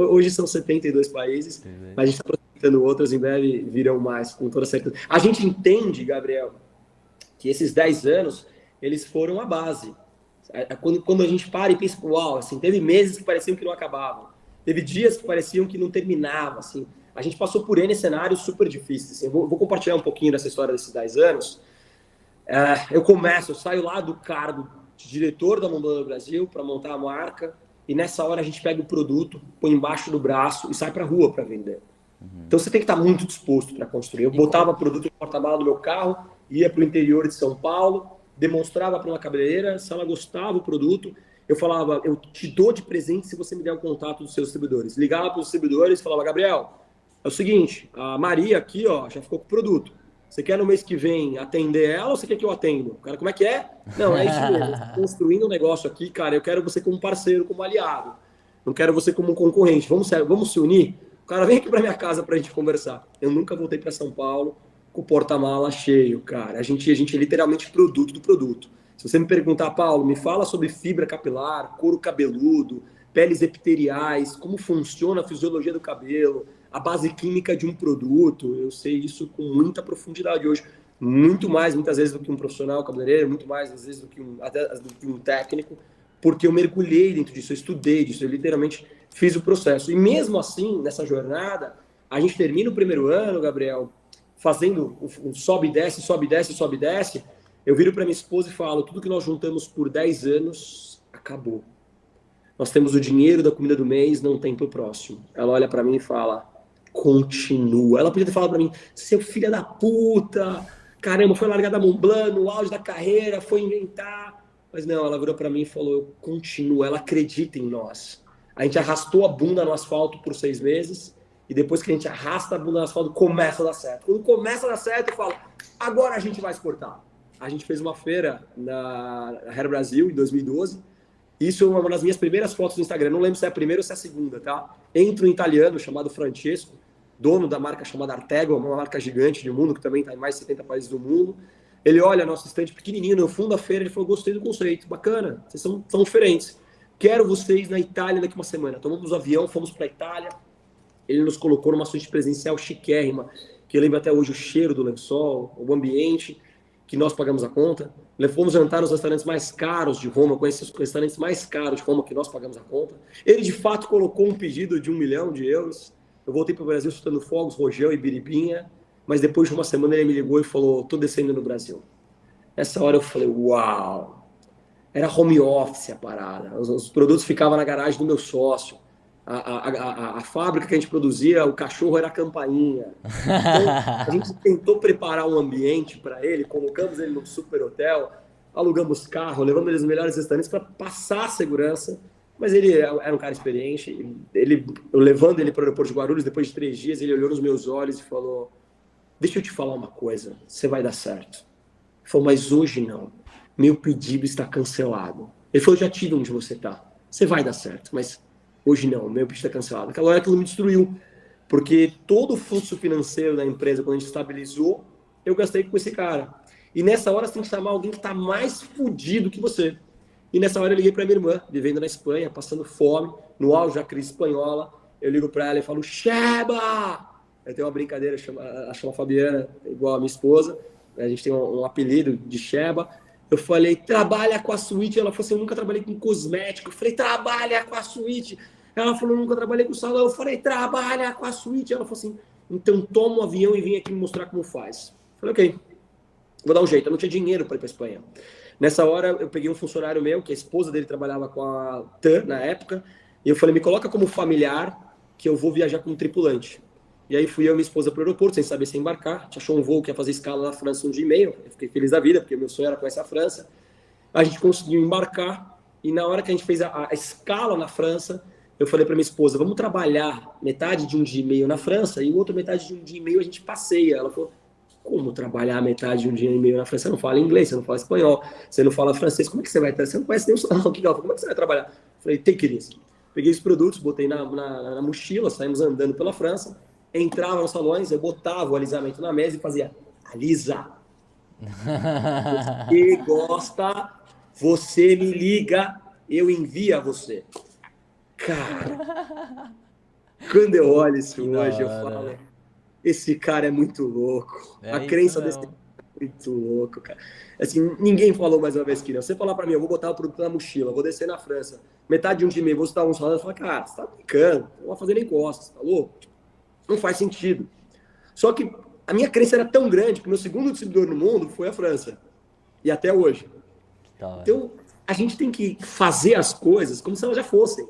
hoje são 72 países, mas a gente está prospectando outros, em breve virão mais, com toda certeza. A gente entende, Gabriel, que esses 10 anos, eles foram a base. Quando a gente para e pensa, uau, assim, teve meses que pareciam que não acabavam. Teve dias que pareciam que não terminavam, assim. A gente passou por N cenários super difíceis. Assim. Eu vou compartilhar um pouquinho dessa história desses 10 anos. Eu saio lá do cargo de diretor da Montblanc do Brasil para montar a marca, e nessa hora a gente pega o produto, põe embaixo do braço e sai para a rua para vender. Então você tem que estar muito disposto para construir. Eu botava produto no porta-malas do meu carro, ia para o interior de São Paulo, demonstrava para uma cabeleireira, se ela gostava do produto, eu falava, eu te dou de presente se você me der o contato dos seus distribuidores. Ligava para os distribuidores e falava, Gabriel, é o seguinte, a Maria aqui ó, já ficou com o produto. Você quer no mês que vem atender ela ou você quer que eu atendo? Cara, como é que é? Não, é isso mesmo. Construindo um negócio aqui, cara, eu quero você como parceiro, como aliado. Não quero você como um concorrente. Vamos se unir? O cara vem aqui para minha casa para a gente conversar. Eu nunca voltei para São Paulo com o porta-mala cheio, cara. A gente é literalmente produto do produto. Se você me perguntar, Paulo, me fala sobre fibra capilar, couro cabeludo, peles epiteliais, como funciona a fisiologia do cabelo, a base química de um produto, eu sei isso com muita profundidade hoje, muito mais, muitas vezes, do que um profissional cabeleireiro, muito mais, às vezes, do que um técnico, porque eu mergulhei dentro disso, eu estudei disso, eu literalmente fiz o processo. E mesmo assim, nessa jornada, a gente termina o primeiro ano, Gabriel, fazendo um sobe e desce, sobe e desce, sobe e desce, eu viro para minha esposa e falo, tudo que nós juntamos por 10 anos, acabou. Nós temos o dinheiro da comida do mês, não tem pro próximo. Ela olha para mim e fala, continua. Ela podia ter falado para mim, seu filho da puta, caramba, foi largar da Montblanc no auge da carreira, foi inventar. Mas não, ela virou para mim e falou, eu continuo, ela acredita em nós. A gente arrastou a bunda no asfalto por 6 meses, e depois que a gente arrasta a bunda no asfalto, começa a dar certo. Quando começa a dar certo, eu falo, agora a gente vai exportar. A gente fez uma feira na Hair Brasil, em 2012, isso é uma das minhas primeiras fotos no Instagram. Não lembro se é a primeira ou se é a segunda, tá? Entra um italiano chamado Francesco, dono da marca chamada Artego, uma marca gigante do mundo, que também está em mais de 70 países do mundo. Ele olha nosso estande pequenininho no fundo da feira, ele falou, gostei do conceito, bacana, vocês são diferentes. Quero vocês na Itália daqui uma semana. Tomamos o avião, fomos para a Itália. Ele nos colocou numa suíte presencial chiquérrima, que eu lembro até hoje o cheiro do lençol, o ambiente, que nós pagamos a conta. Fomos jantar nos restaurantes mais caros de Roma, conheci os restaurantes mais caros de Roma, que nós pagamos a conta. Ele, de fato, colocou um pedido de 1 milhão de euros. Eu voltei para o Brasil chutando fogos, rojão e biribinha, mas depois de uma semana ele me ligou e falou, tô descendo no Brasil. Nessa hora eu falei, uau! Era home office a parada. Os produtos ficavam na garagem do meu sócio. A fábrica que a gente produzia, o cachorro era a campainha. Então, a gente tentou preparar um ambiente para ele, colocamos ele num super hotel, alugamos carro, levamos ele nos melhores restaurantes para passar a segurança, mas ele era um cara experiente. Eu levando ele para o aeroporto de Guarulhos, depois de 3 dias, ele olhou nos meus olhos e falou, deixa eu te falar uma coisa, você vai dar certo. Ele falou, mas hoje não, meu pedido está cancelado. Ele falou, eu já tive onde você está, você vai dar certo, mas hoje não, meu pedido está cancelado. Naquela hora aquilo me destruiu, porque todo o fluxo financeiro da empresa, quando a gente estabilizou, eu gastei com esse cara. E nessa hora você tem que chamar alguém que está mais fudido que você. E nessa hora eu liguei para minha irmã, vivendo na Espanha, passando fome, no auge da crise espanhola. Eu ligo para ela e falo, Sheba! Eu tenho uma brincadeira, ela chama Fabiana, igual a minha esposa. A gente tem um apelido de Sheba. Eu falei, trabalha com a suíte. Ela falou assim, eu nunca trabalhei com cosmético. Eu falei, trabalha com a suíte. Ela falou, nunca trabalhei com salão. Eu falei, trabalha com a suíte. Ela falou assim, então toma um avião e vem aqui me mostrar como faz. Eu falei, ok, vou dar um jeito. Eu não tinha dinheiro para ir para a Espanha. Nessa hora, eu peguei um funcionário meu, que a esposa dele trabalhava com a TAM na época, e eu falei, me coloca como familiar, que eu vou viajar como tripulante. E aí fui eu e minha esposa para o aeroporto, sem saber se embarcar. A gente achou um voo que ia fazer escala na França um dia e meio. Eu fiquei feliz da vida, porque meu sonho era conhecer a França. A gente conseguiu embarcar, e na hora que a gente fez a escala na França, eu falei para minha esposa, vamos trabalhar metade de um dia e meio na França, e o outro metade de um dia e meio a gente passeia. Ela falou, como trabalhar metade de um dia e meio na França? Você não fala inglês, você não fala espanhol, você não fala francês, como é que você vai? Você não conhece nem o salão, como é que você vai trabalhar? Eu falei, take it easy. Peguei os produtos, botei na mochila, saímos andando pela França, entrava nos salões, eu botava o alisamento na mesa e fazia, alisa, você gosta, você me liga, eu envio a você. Cara, quando eu olho isso Que da hoje, eu hora. falo, esse cara é muito louco. A É isso crença desse cara mesmo. é muito louco, cara. Assim, ninguém falou mais uma vez que não. Você falar pra mim, eu vou botar o produto na mochila, vou descer na França, metade de um dia e meio, vou estar um salário, eu falo, cara, você tá brincando, não vai fazer nem costas, tá louco? Não faz sentido. Só que a minha crença era tão grande que o meu segundo distribuidor no mundo foi a França. E até hoje. Que da hora. Então, a gente tem que fazer as coisas como se elas já fossem.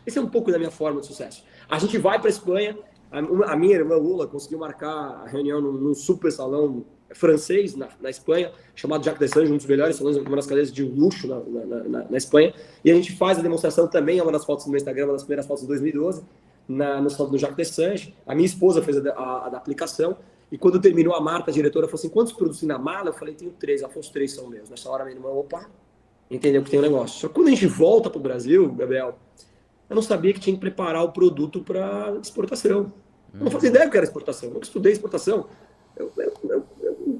Esse é um pouco da minha forma de sucesso. A gente vai para a Espanha, a minha irmã Lula conseguiu marcar a reunião num super salão francês na Espanha, chamado Jacques Dessange, um dos melhores salões, uma das cadeias de luxo na Espanha. E a gente faz a demonstração também, é uma das fotos do meu Instagram, uma das primeiras fotos de 2012, no Jacques Dessange. A minha esposa fez a da aplicação. E quando terminou a marca, a diretora falou assim, quantos produtos tem na mala? Eu falei, tenho 3. Ela falou, os 3 são meus. Nessa hora, minha irmã, opa, entendeu que tem um negócio. Só que quando a gente volta para o Brasil, Gabriel, eu não sabia que tinha que preparar o produto para exportação. Eu não fazia ideia que era exportação. Eu nunca estudei exportação. Eu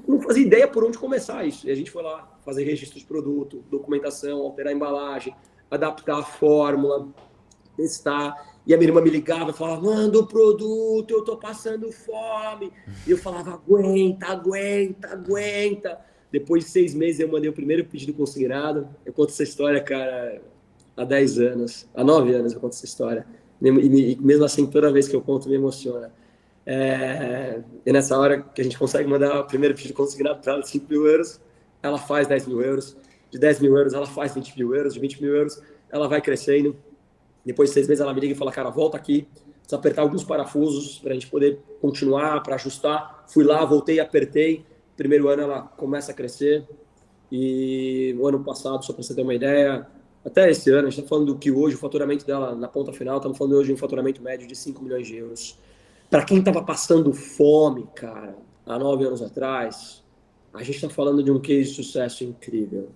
não fazia ideia por onde começar isso. E a gente foi lá fazer registro de produto, documentação, alterar a embalagem, adaptar a fórmula, testar. E a minha irmã me ligava e falava, manda o produto, eu tô passando fome. E eu falava, aguenta, aguenta, aguenta. Depois de 6 meses eu mandei o primeiro pedido consignado. Eu conto essa história, cara, há 10 anos, há 9 anos eu conto essa história. E mesmo assim, toda vez que eu conto, me emociona. E nessa hora que a gente consegue mandar o primeiro pedido consignado para ela de 5 mil euros, ela faz 10 mil euros. De 10 mil euros, ela faz 20 mil euros. De 20 mil euros, ela vai crescendo. Depois de 6 meses, ela me liga e fala, cara, volta aqui, precisa apertar alguns parafusos para a gente poder continuar, para ajustar. Fui lá, voltei, apertei. Primeiro ano, ela começa a crescer. E o ano passado, só para você ter uma ideia, até esse ano, a gente está falando do que hoje, o faturamento dela na ponta final, estamos falando hoje de um faturamento médio de 5 milhões de euros. Para quem estava passando fome, cara, há 9 anos atrás, a gente está falando de um case de sucesso incrível.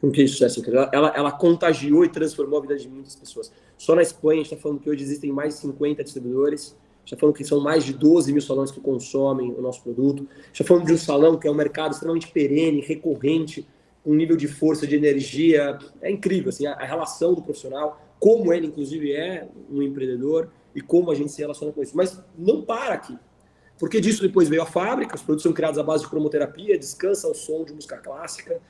Um case de sucesso incrível. Ela contagiou e transformou a vida de muitas pessoas. Só na Espanha, a gente está falando que hoje existem mais de 50 distribuidores. A gente está falando que são mais de 12 mil salões que consomem o nosso produto. A gente está falando de um salão que é um mercado extremamente perene, recorrente, um nível de força, de energia. É incrível, assim, a relação do profissional, como ele, inclusive, é um empreendedor e como a gente se relaciona com isso. Mas não para aqui. Porque disso depois veio a fábrica, os produtos são criados à base de cromoterapia, descansa ao som de música clássica.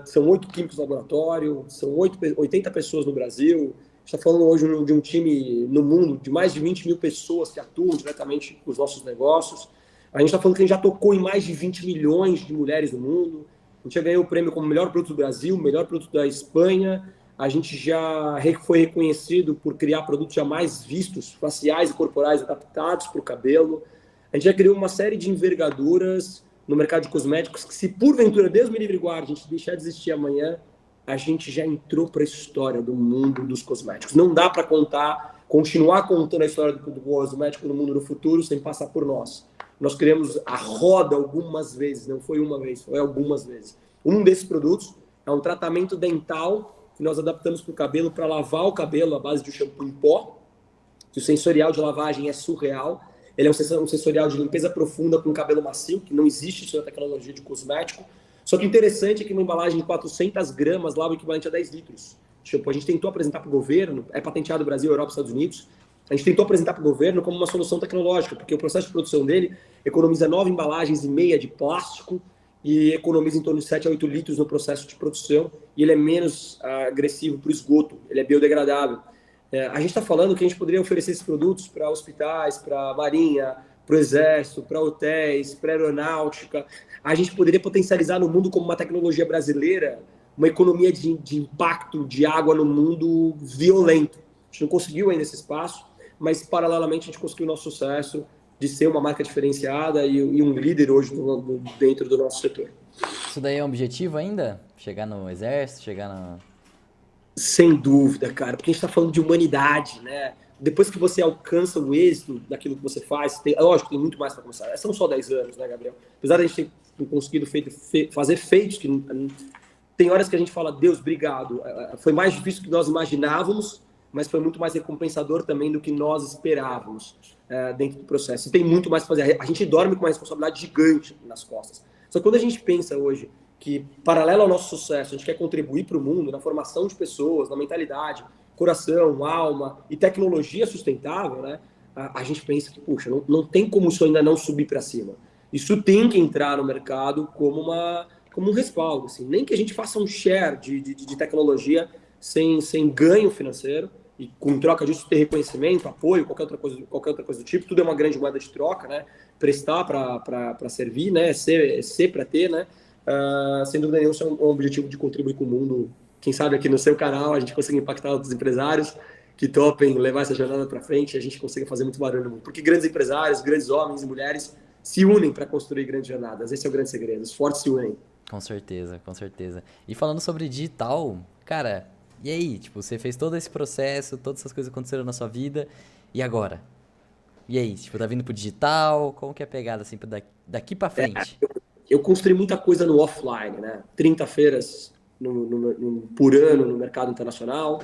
São 8 químicos no laboratório, são 80 pessoas no Brasil. A gente está falando hoje de um time no mundo de mais de 20 mil pessoas que atuam diretamente com os nossos negócios. A gente está falando que a gente já tocou em mais de 20 milhões de mulheres no mundo. A gente já ganhou o prêmio como melhor produto do Brasil, melhor produto da Espanha. A gente já foi reconhecido por criar produtos jamais vistos, faciais e corporais adaptados para o cabelo. A gente já criou uma série de envergaduras no mercado de cosméticos que, se porventura, Deus me livre e guarde, a gente deixar de existir amanhã, a gente já entrou para a história do mundo dos cosméticos. Não dá para continuar contando a história do cosmético no mundo do futuro sem passar por nós. Nós criamos a roda algumas vezes, não foi uma vez, foi algumas vezes. Um desses produtos é um tratamento dental que nós adaptamos para o cabelo, para lavar o cabelo à base de um shampoo em pó, que o sensorial de lavagem é surreal. Ele é um sensorial de limpeza profunda com cabelo macio, que não existe isso na tecnologia de cosmético. Só que o interessante é que uma embalagem de 400 gramas lava o equivalente a 10 litros. Tipo, a gente tentou apresentar para o governo, é patenteado no Brasil, Europa e Estados Unidos, a gente tentou apresentar para o governo como uma solução tecnológica, porque o processo de produção dele economiza 9 embalagens e meia de plástico e economiza em torno de 7 a 8 litros no processo de produção, e ele é menos agressivo para o esgoto, ele é biodegradável. A gente está falando que a gente poderia oferecer esses produtos para hospitais, para a marinha, para o exército, para hotéis, para aeronáutica. A gente poderia potencializar no mundo como uma tecnologia brasileira, uma economia de impacto de água no mundo violento. A gente não conseguiu ainda esse espaço, mas paralelamente a gente conseguiu o nosso sucesso de ser uma marca diferenciada e um líder hoje dentro do nosso setor. Isso daí é um objetivo ainda? Chegar no exército, chegar no... Sem dúvida, cara, porque a gente está falando de humanidade, né? depois que você alcança o êxito daquilo que você faz, lógico, tem muito mais para começar. São só 10 anos, né, Gabriel? Apesar de a gente ter conseguido fazer feitos que tem horas que a gente fala, Deus, obrigado. Foi mais difícil do que nós imaginávamos, mas foi muito mais recompensador também do que nós esperávamos dentro do processo. E tem muito mais para fazer. A gente dorme com uma responsabilidade gigante nas costas. Só que quando a gente pensa hoje que, paralelo ao nosso sucesso, a gente quer contribuir para o mundo, na formação de pessoas, na mentalidade, coração, alma e tecnologia sustentável, né? A gente pensa que, puxa, não tem como isso ainda não subir para cima. Isso tem que entrar no mercado como um respaldo, assim. Nem que a gente faça um share de tecnologia sem ganho financeiro e com troca disso ter reconhecimento, apoio, qualquer outra coisa do tipo, tudo é uma grande moeda de troca, né? Prestar para servir, né? Ser para ter, né? Sem dúvida nenhuma, isso é um objetivo de contribuir com o mundo. Quem sabe aqui no seu canal a gente consiga impactar outros empresários que topem levar essa jornada para frente e a gente consiga fazer muito barulho no mundo. Porque grandes empresários, grandes homens e mulheres se unem para construir grandes jornadas. Esse é o grande segredo. Os fortes se unem. Com certeza, com certeza. E falando sobre digital, cara, e aí? Tipo, você fez todo esse processo, todas essas coisas aconteceram na sua vida, e agora? E aí? Tipo, tá vindo pro digital? Como que é a pegada, assim, daqui pra frente? Eu construí muita coisa no offline, né? 30 feiras por ano no mercado internacional.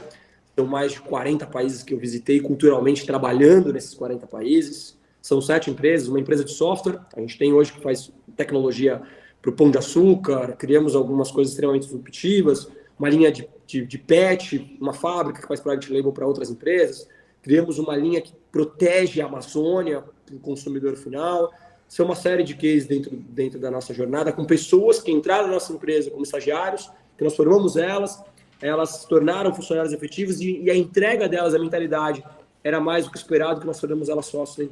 São mais de 40 países que eu visitei culturalmente, trabalhando nesses 40 países. São 7 empresas, uma empresa de software. A gente tem hoje que faz tecnologia para o Pão de Açúcar, criamos algumas coisas extremamente disruptivas, uma linha de pet, uma fábrica que faz private label para outras empresas. Criamos uma linha que protege a Amazônia para o consumidor final. Isso é uma série de cases dentro da nossa jornada, com pessoas que entraram na nossa empresa como estagiários, que nós formamos elas se tornaram funcionários efetivos e a entrega delas, a mentalidade, era mais do que esperado, que nós tornamos elas sócios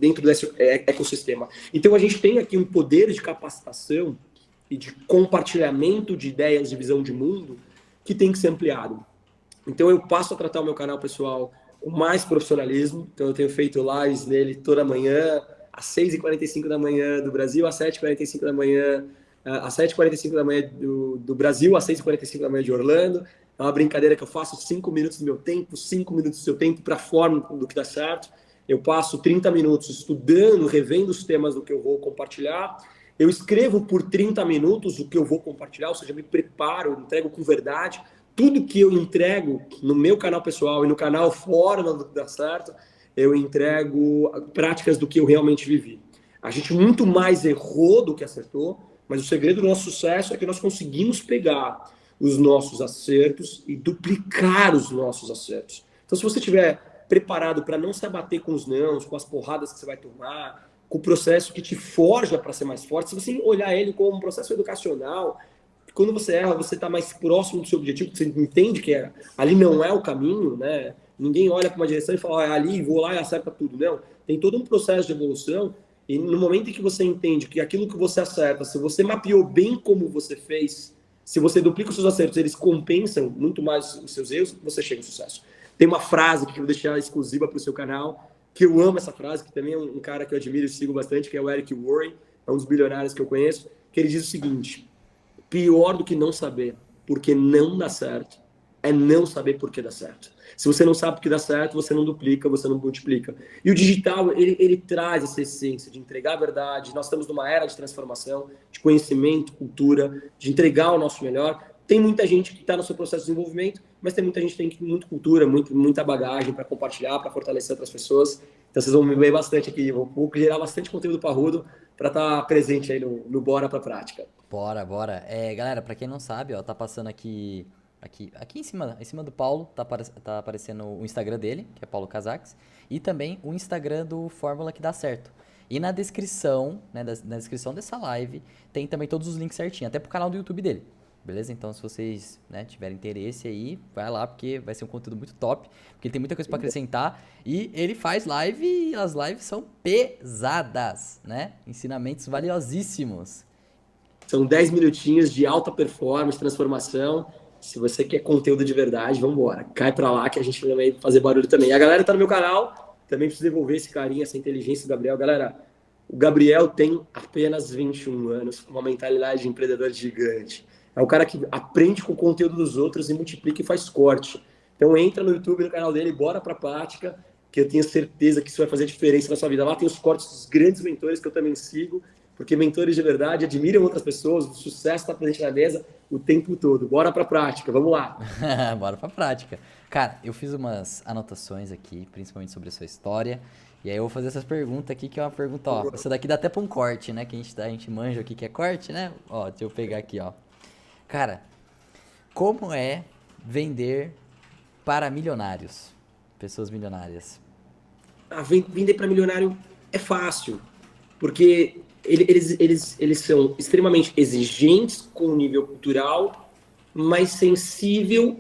dentro desse ecossistema. Então, a gente tem aqui um poder de capacitação e de compartilhamento de ideias, de visão de mundo, que tem que ser ampliado. Então, eu passo a tratar o meu canal pessoal com mais profissionalismo. Então, eu tenho feito lives nele toda manhã, às 6h45 da manhã do Brasil, às 7h45 da manhã, às 7h45 da manhã do Brasil, às 6h45 da manhã de Orlando. É uma brincadeira que eu faço 5 minutos do meu tempo, 5 minutos do seu tempo para a forma do que dá certo. Eu passo 30 minutos estudando, revendo os temas do que eu vou compartilhar. Eu escrevo por 30 minutos o que eu vou compartilhar, ou seja, me preparo, entrego com verdade. Tudo que eu entrego no meu canal pessoal e no canal fora do que dá certo, eu entrego práticas do que eu realmente vivi. A gente muito mais errou do que acertou, mas o segredo do nosso sucesso é que nós conseguimos pegar os nossos acertos e duplicar os nossos acertos. Então, se você estiver preparado para não se abater com os nãos, com as porradas que você vai tomar, com o processo que te forja para ser mais forte, se você olhar ele como um processo educacional, quando você erra, você está mais próximo do seu objetivo, você entende que ali não é o caminho, né? Ninguém olha para uma direção e fala, ali, vou lá e acerta tudo. Não, tem todo um processo de evolução e no momento em que você entende que aquilo que você acerta, se você mapeou bem como você fez, se você duplica os seus acertos, eles compensam muito mais os seus erros, você chega ao sucesso. Tem uma frase que eu vou deixar exclusiva para o seu canal, que eu amo essa frase, que também é um cara que eu admiro e sigo bastante, que é o Eric Worre, é um dos bilionários que eu conheço, que ele diz o seguinte: pior do que não saber porque não dá certo é não saber por que dá certo. Se você não sabe por que dá certo, você não duplica, você não multiplica. E o digital, ele traz essa essência de entregar a verdade. Nós estamos numa era de transformação, de conhecimento, cultura, de entregar o nosso melhor. Tem muita gente que está no seu processo de desenvolvimento, mas tem muita gente que tem muita cultura, muita bagagem para compartilhar, para fortalecer outras pessoas. Então vocês vão me ver bastante aqui. Vou gerar bastante conteúdo parrudo para estar presente aí no Bora para Prática. Bora, bora. Galera, pra quem não sabe, ó, tá passando aqui em cima do Paulo, tá aparecendo o Instagram dele, que é Paulo Casaques, e também o Instagram do Fórmula que dá certo. E na descrição, né, na descrição dessa live, tem também todos os links certinho, até pro canal do YouTube dele. Beleza? Então, se vocês, né, tiverem interesse aí, vai lá, porque vai ser um conteúdo muito top, porque ele tem muita coisa para acrescentar, e ele faz live, e as lives são pesadas, né? Ensinamentos valiosíssimos. São 10 minutinhos de alta performance, transformação. Se você quer conteúdo de verdade, vamos embora. Cai pra lá que a gente vai fazer barulho também. E a galera tá no meu canal, também preciso devolver esse carinho, essa inteligência do Gabriel. Galera, o Gabriel tem apenas 21 anos, com uma mentalidade de empreendedor gigante. É o cara que aprende com o conteúdo dos outros e multiplica e faz corte. Então entra no YouTube, no canal dele, bora pra prática, que eu tenho certeza que isso vai fazer diferença na sua vida. Lá tem os cortes dos grandes mentores que eu também sigo, porque mentores de verdade admiram outras pessoas, o sucesso está presente na mesa o tempo todo. Bora pra prática, vamos lá. Bora pra prática. Cara, eu fiz umas anotações aqui, principalmente sobre a sua história. E aí eu vou fazer essas perguntas aqui, que é uma pergunta, ó. Essa daqui dá até pra um corte, né? Que a gente manja o que que é corte, né? Ó, deixa eu pegar aqui, ó. Cara, como é vender para milionários? Pessoas milionárias. Vender para milionário é fácil, porque eles são extremamente exigentes com o nível cultural, mas sensível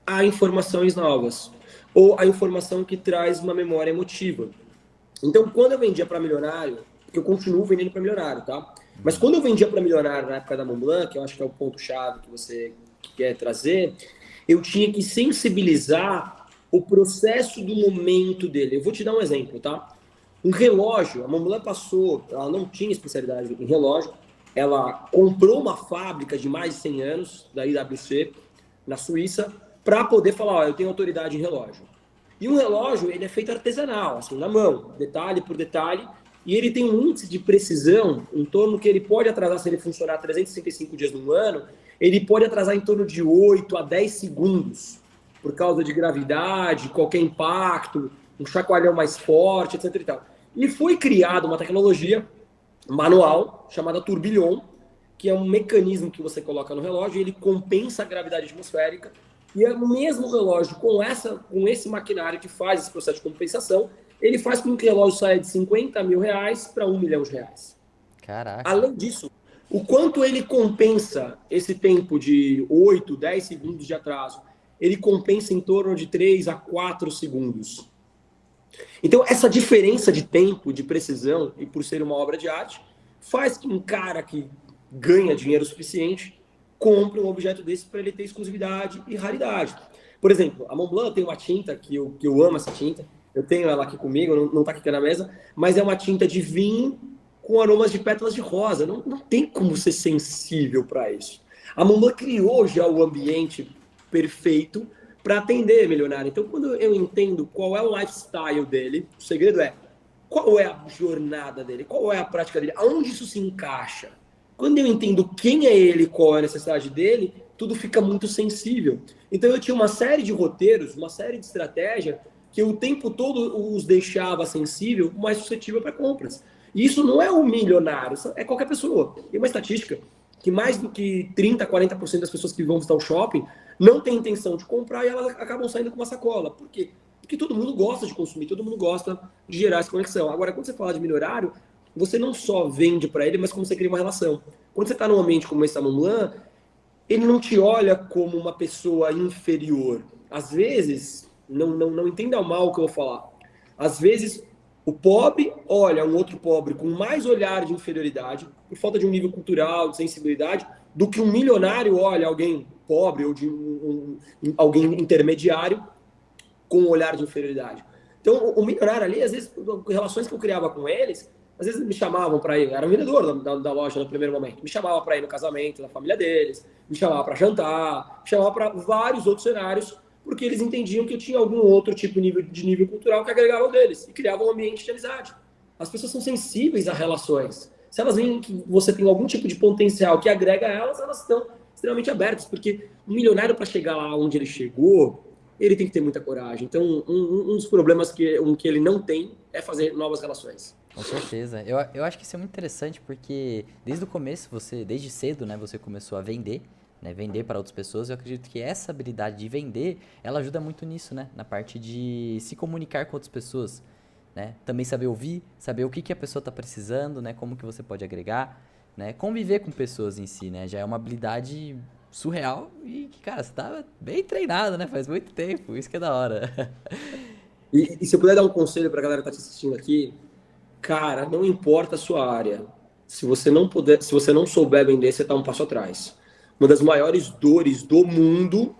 a informações novas, ou a informação que traz uma memória emotiva. Então, quando eu vendia para milionário, eu continuo vendendo para milionário, tá? Mas quando eu vendia para milionário na época da Montblanc, que eu acho que é o ponto-chave que você quer trazer, eu tinha que sensibilizar o processo do momento dele. Eu vou te dar um exemplo, tá? Um relógio, a Montblanc passou, ela não tinha especialidade em relógio, ela comprou uma fábrica de mais de 100 anos, da IWC, na Suíça, para poder falar, ó, eu tenho autoridade em relógio. E um relógio, ele é feito artesanal, assim, na mão, detalhe por detalhe, e ele tem um índice de precisão em torno que ele pode atrasar, se ele funcionar 365 dias no ano, ele pode atrasar em torno de 8 a 10 segundos, por causa de gravidade, qualquer impacto, um chacoalhão mais forte, etc. E tal. E foi criada uma tecnologia manual chamada turbilhão, que é um mecanismo que você coloca no relógio e ele compensa a gravidade atmosférica. E é o mesmo relógio com esse maquinário que faz esse processo de compensação, ele faz com que o relógio saia de 50 mil reais para 1 milhão de reais. Caraca. Além disso, o quanto ele compensa esse tempo de 8, 10 segundos de atraso, ele compensa em torno de 3 a 4 segundos. Então, essa diferença de tempo, de precisão, e por ser uma obra de arte, faz que um cara que ganha dinheiro suficiente compre um objeto desse para ele ter exclusividade e raridade. Por exemplo, a Montblanc tem uma tinta que eu amo essa tinta, eu tenho ela aqui comigo, não está aqui na mesa, mas é uma tinta de vinho com aromas de pétalas de rosa. Não tem como ser sensível para isso. A Montblanc criou já o ambiente perfeito para atender milionário. Então, quando eu entendo qual é o lifestyle dele, o segredo é qual é a jornada dele, qual é a prática dele, aonde isso se encaixa. Quando eu entendo quem é ele, qual é a necessidade dele, tudo fica muito sensível. Então, eu tinha uma série de roteiros, uma série de estratégia que o tempo todo os deixava sensível, mais suscetível para compras. E isso não é um milionário, é qualquer pessoa. E uma estatística que mais do que 30%, 40% das pessoas que vão visitar o shopping não têm intenção de comprar e elas acabam saindo com uma sacola. Por quê? Porque todo mundo gosta de consumir, todo mundo gosta de gerar essa conexão. Agora, quando você fala de milionário, você não só vende para ele, mas como você cria uma relação. Quando você está num ambiente como esse da Montblanc, ele não te olha como uma pessoa inferior. Às vezes, não entenda mal o que eu vou falar. Às vezes, o pobre olha um outro pobre com mais olhar de inferioridade, por falta de um nível cultural, de sensibilidade, do que um milionário olha alguém pobre ou de alguém intermediário com um olhar de inferioridade. Então, o milionário ali, às vezes, relações que eu criava com eles, às vezes me chamavam para ir, era um vendedor da loja no primeiro momento, me chamava para ir no casamento da família deles, me chamava para jantar, me chamava para vários outros cenários, porque eles entendiam que eu tinha algum outro tipo de nível cultural que agregava ao deles e criava um ambiente de amizade. As pessoas são sensíveis a relações. Se elas veem que você tem algum tipo de potencial que agrega a elas, elas estão extremamente abertas, porque um milionário, para chegar lá onde ele chegou, ele tem que ter muita coragem. Então, um dos problemas que ele não tem é fazer novas relações. Com certeza. Eu acho que isso é muito interessante porque desde o começo, desde cedo, né, você começou a vender, né, vender para outras pessoas. Eu acredito que essa habilidade de vender, ela ajuda muito nisso, né, na parte de se comunicar com outras pessoas, né, também saber ouvir, saber o que a pessoa está precisando, né, como que você pode agregar, né, conviver com pessoas em si, né, já é uma habilidade surreal e que, cara, você tá bem treinado, né, faz muito tempo, isso que é da hora. E se eu puder dar um conselho para a galera que está te assistindo aqui, cara, não importa a sua área. Se você não souber vender, você está um passo atrás. Uma das maiores dores do mundo,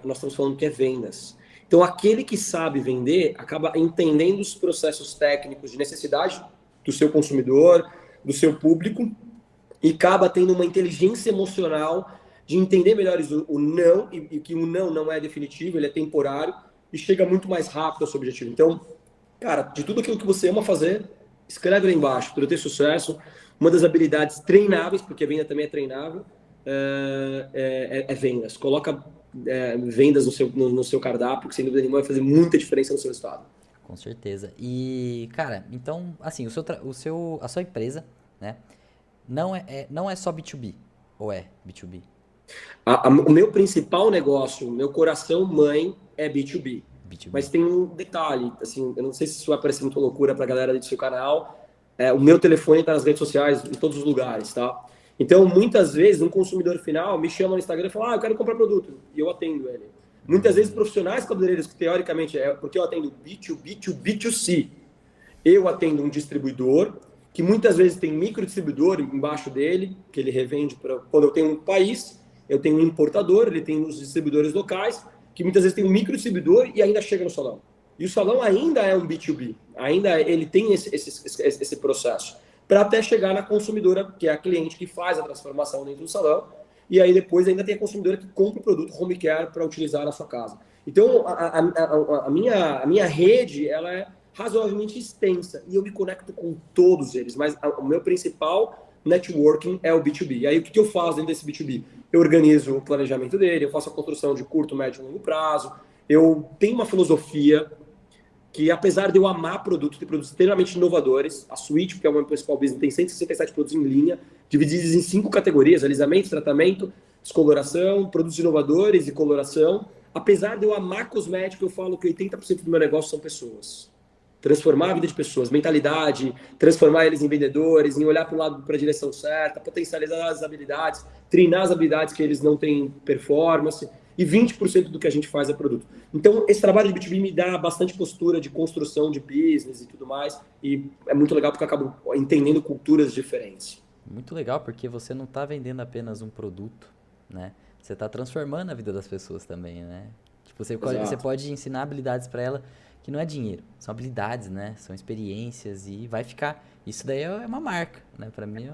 nós estamos falando que é vendas. Então, aquele que sabe vender acaba entendendo os processos técnicos de necessidade do seu consumidor, do seu público, e acaba tendo uma inteligência emocional de entender melhor o não, e que o não é definitivo, ele é temporário, e chega muito mais rápido ao seu objetivo. Então, cara, de tudo aquilo que você ama fazer, escreve lá embaixo, para eu ter sucesso. Uma das habilidades treináveis, porque a venda também é treinável, é vendas. Coloca vendas no seu cardápio, que sem dúvida nenhuma vai fazer muita diferença no seu estado. Com certeza. E, cara, então, assim, a sua empresa, né, não é só B2B, ou é B2B? O meu principal negócio, meu coração mãe é B2B. B2B. Mas tem um detalhe, assim, eu não sei se isso vai parecer muito loucura para a galera do seu canal. O meu telefone está nas redes sociais, em todos os lugares, tá? Então, muitas vezes, um consumidor final me chama no Instagram e fala, eu quero comprar produto. E eu atendo ele. Muitas vezes, profissionais cabeleireiros, que teoricamente porque eu atendo B2B to B2C. Eu atendo um distribuidor, que muitas vezes tem micro distribuidor embaixo dele, que ele revende para... Quando eu tenho um país, eu tenho um importador, ele tem os distribuidores locais, que muitas vezes tem um micro distribuidor e ainda chega no salão. E o salão ainda é um B2B, ainda ele tem esse processo, para até chegar na consumidora, que é a cliente que faz a transformação dentro do salão, e aí depois ainda tem a consumidora que compra o produto home care para utilizar na sua casa. Então, a minha rede, ela é razoavelmente extensa, e eu me conecto com todos eles, mas o meu principal networking é o B2B. E aí, o que eu faço dentro desse B2B? Eu organizo o planejamento dele, eu faço a construção de curto, médio e longo prazo, eu tenho uma filosofia que, apesar de eu amar produtos, tem produtos extremamente inovadores, a Suite, que é o meu principal business, tem 167 produtos em linha, divididos em 5 categorias: alisamento, tratamento, descoloração, produtos inovadores e coloração. Apesar de eu amar cosmético, eu falo que 80% do meu negócio são pessoas. Transformar a vida de pessoas, mentalidade, transformar eles em vendedores, em olhar para o lado, para a direção certa, potencializar as habilidades, treinar as habilidades que eles não têm performance, e 20% do que a gente faz é produto. Então, esse trabalho de B2B me dá bastante postura de construção de business e tudo mais, e é muito legal porque eu acabo entendendo culturas diferentes. Muito legal, porque você não está vendendo apenas um produto, né? Você está transformando a vida das pessoas também, né? Tipo, você pode ensinar habilidades para ela que não é dinheiro, são habilidades, né? São experiências e vai ficar. Isso daí é uma marca, né? Para mim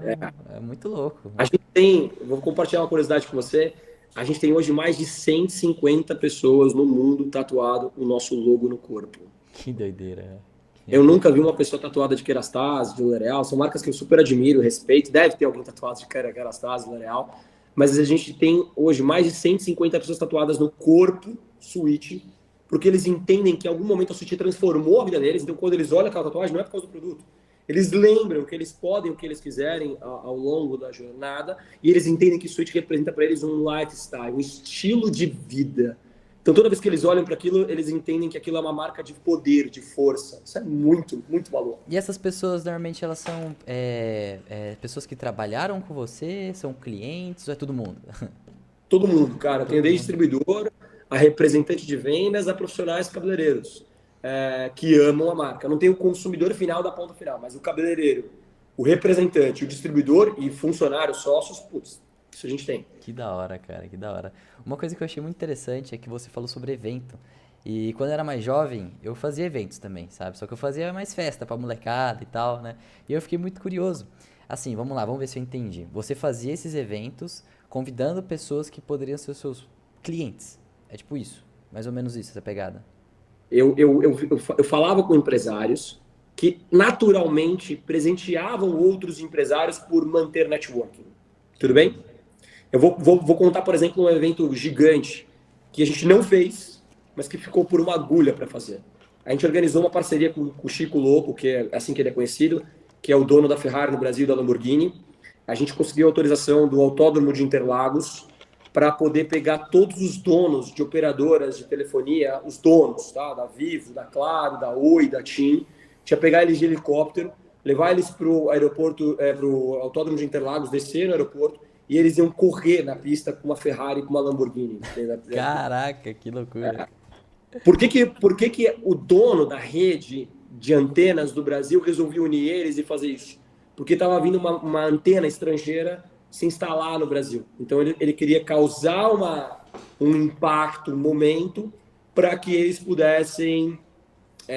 é muito louco. A gente tem, vou compartilhar uma curiosidade com você, a gente tem hoje mais de 150 pessoas no mundo tatuado o nosso logo no corpo. Que doideira. Eu nunca vi uma pessoa tatuada de Kerastase, de L'Oréal. São marcas que eu super admiro, respeito. Deve ter alguém tatuado de Kerastase, L'Oréal. Mas a gente tem hoje mais de 150 pessoas tatuadas no corpo Suite, porque eles entendem que em algum momento a Suite transformou a vida deles. Então, quando eles olham aquela tatuagem, não é por causa do produto. Eles lembram que eles podem o que eles quiserem ao longo da jornada, e eles entendem que Suite representa para eles um lifestyle, um estilo de vida. Então, toda vez que eles olham para aquilo, eles entendem que aquilo é uma marca de poder, de força. Isso é muito, muito valor. E essas pessoas, normalmente, elas são pessoas que trabalharam com você, são clientes, ou é todo mundo? Todo mundo, cara. Tem desde distribuidor, a representante de vendas, a profissionais cabeleireiros que amam a marca. Não tem o consumidor final da ponta final, mas o cabeleireiro, o representante, o distribuidor e funcionários, sócios, putz, isso a gente tem. Que da hora, cara, que da hora. Uma coisa que eu achei muito interessante é que você falou sobre evento. E quando eu era mais jovem, eu fazia eventos também, sabe? Só que eu fazia mais festa pra molecada e tal, né? E eu fiquei muito curioso. Assim, vamos lá, vamos ver se eu entendi. Você fazia esses eventos convidando pessoas que poderiam ser seus clientes. É tipo isso, mais ou menos isso, essa pegada. Eu falava com empresários que naturalmente presenteavam outros empresários por manter networking. Tudo bem? Eu vou contar, por exemplo, um evento gigante que a gente não fez, mas que ficou por uma agulha para fazer. A gente organizou uma parceria com o Chico Loco, que é assim que ele é conhecido, que é o dono da Ferrari no Brasil e da Lamborghini. A gente conseguiu a autorização do Autódromo de Interlagos para poder pegar todos os donos de operadoras de telefonia, os donos, tá? Da Vivo, da Claro, da Oi, da TIM. Tinha pegar eles de helicóptero, levar eles para o aeroporto, para o Autódromo de Interlagos, descer no aeroporto, e eles iam correr na pista com uma Ferrari e com uma Lamborghini. Caraca, que loucura. Por que o dono da rede de antenas do Brasil resolveu unir eles e fazer isso? Porque estava vindo uma antena estrangeira se instalar no Brasil. Então ele queria causar um impacto, um momento, para que eles pudessem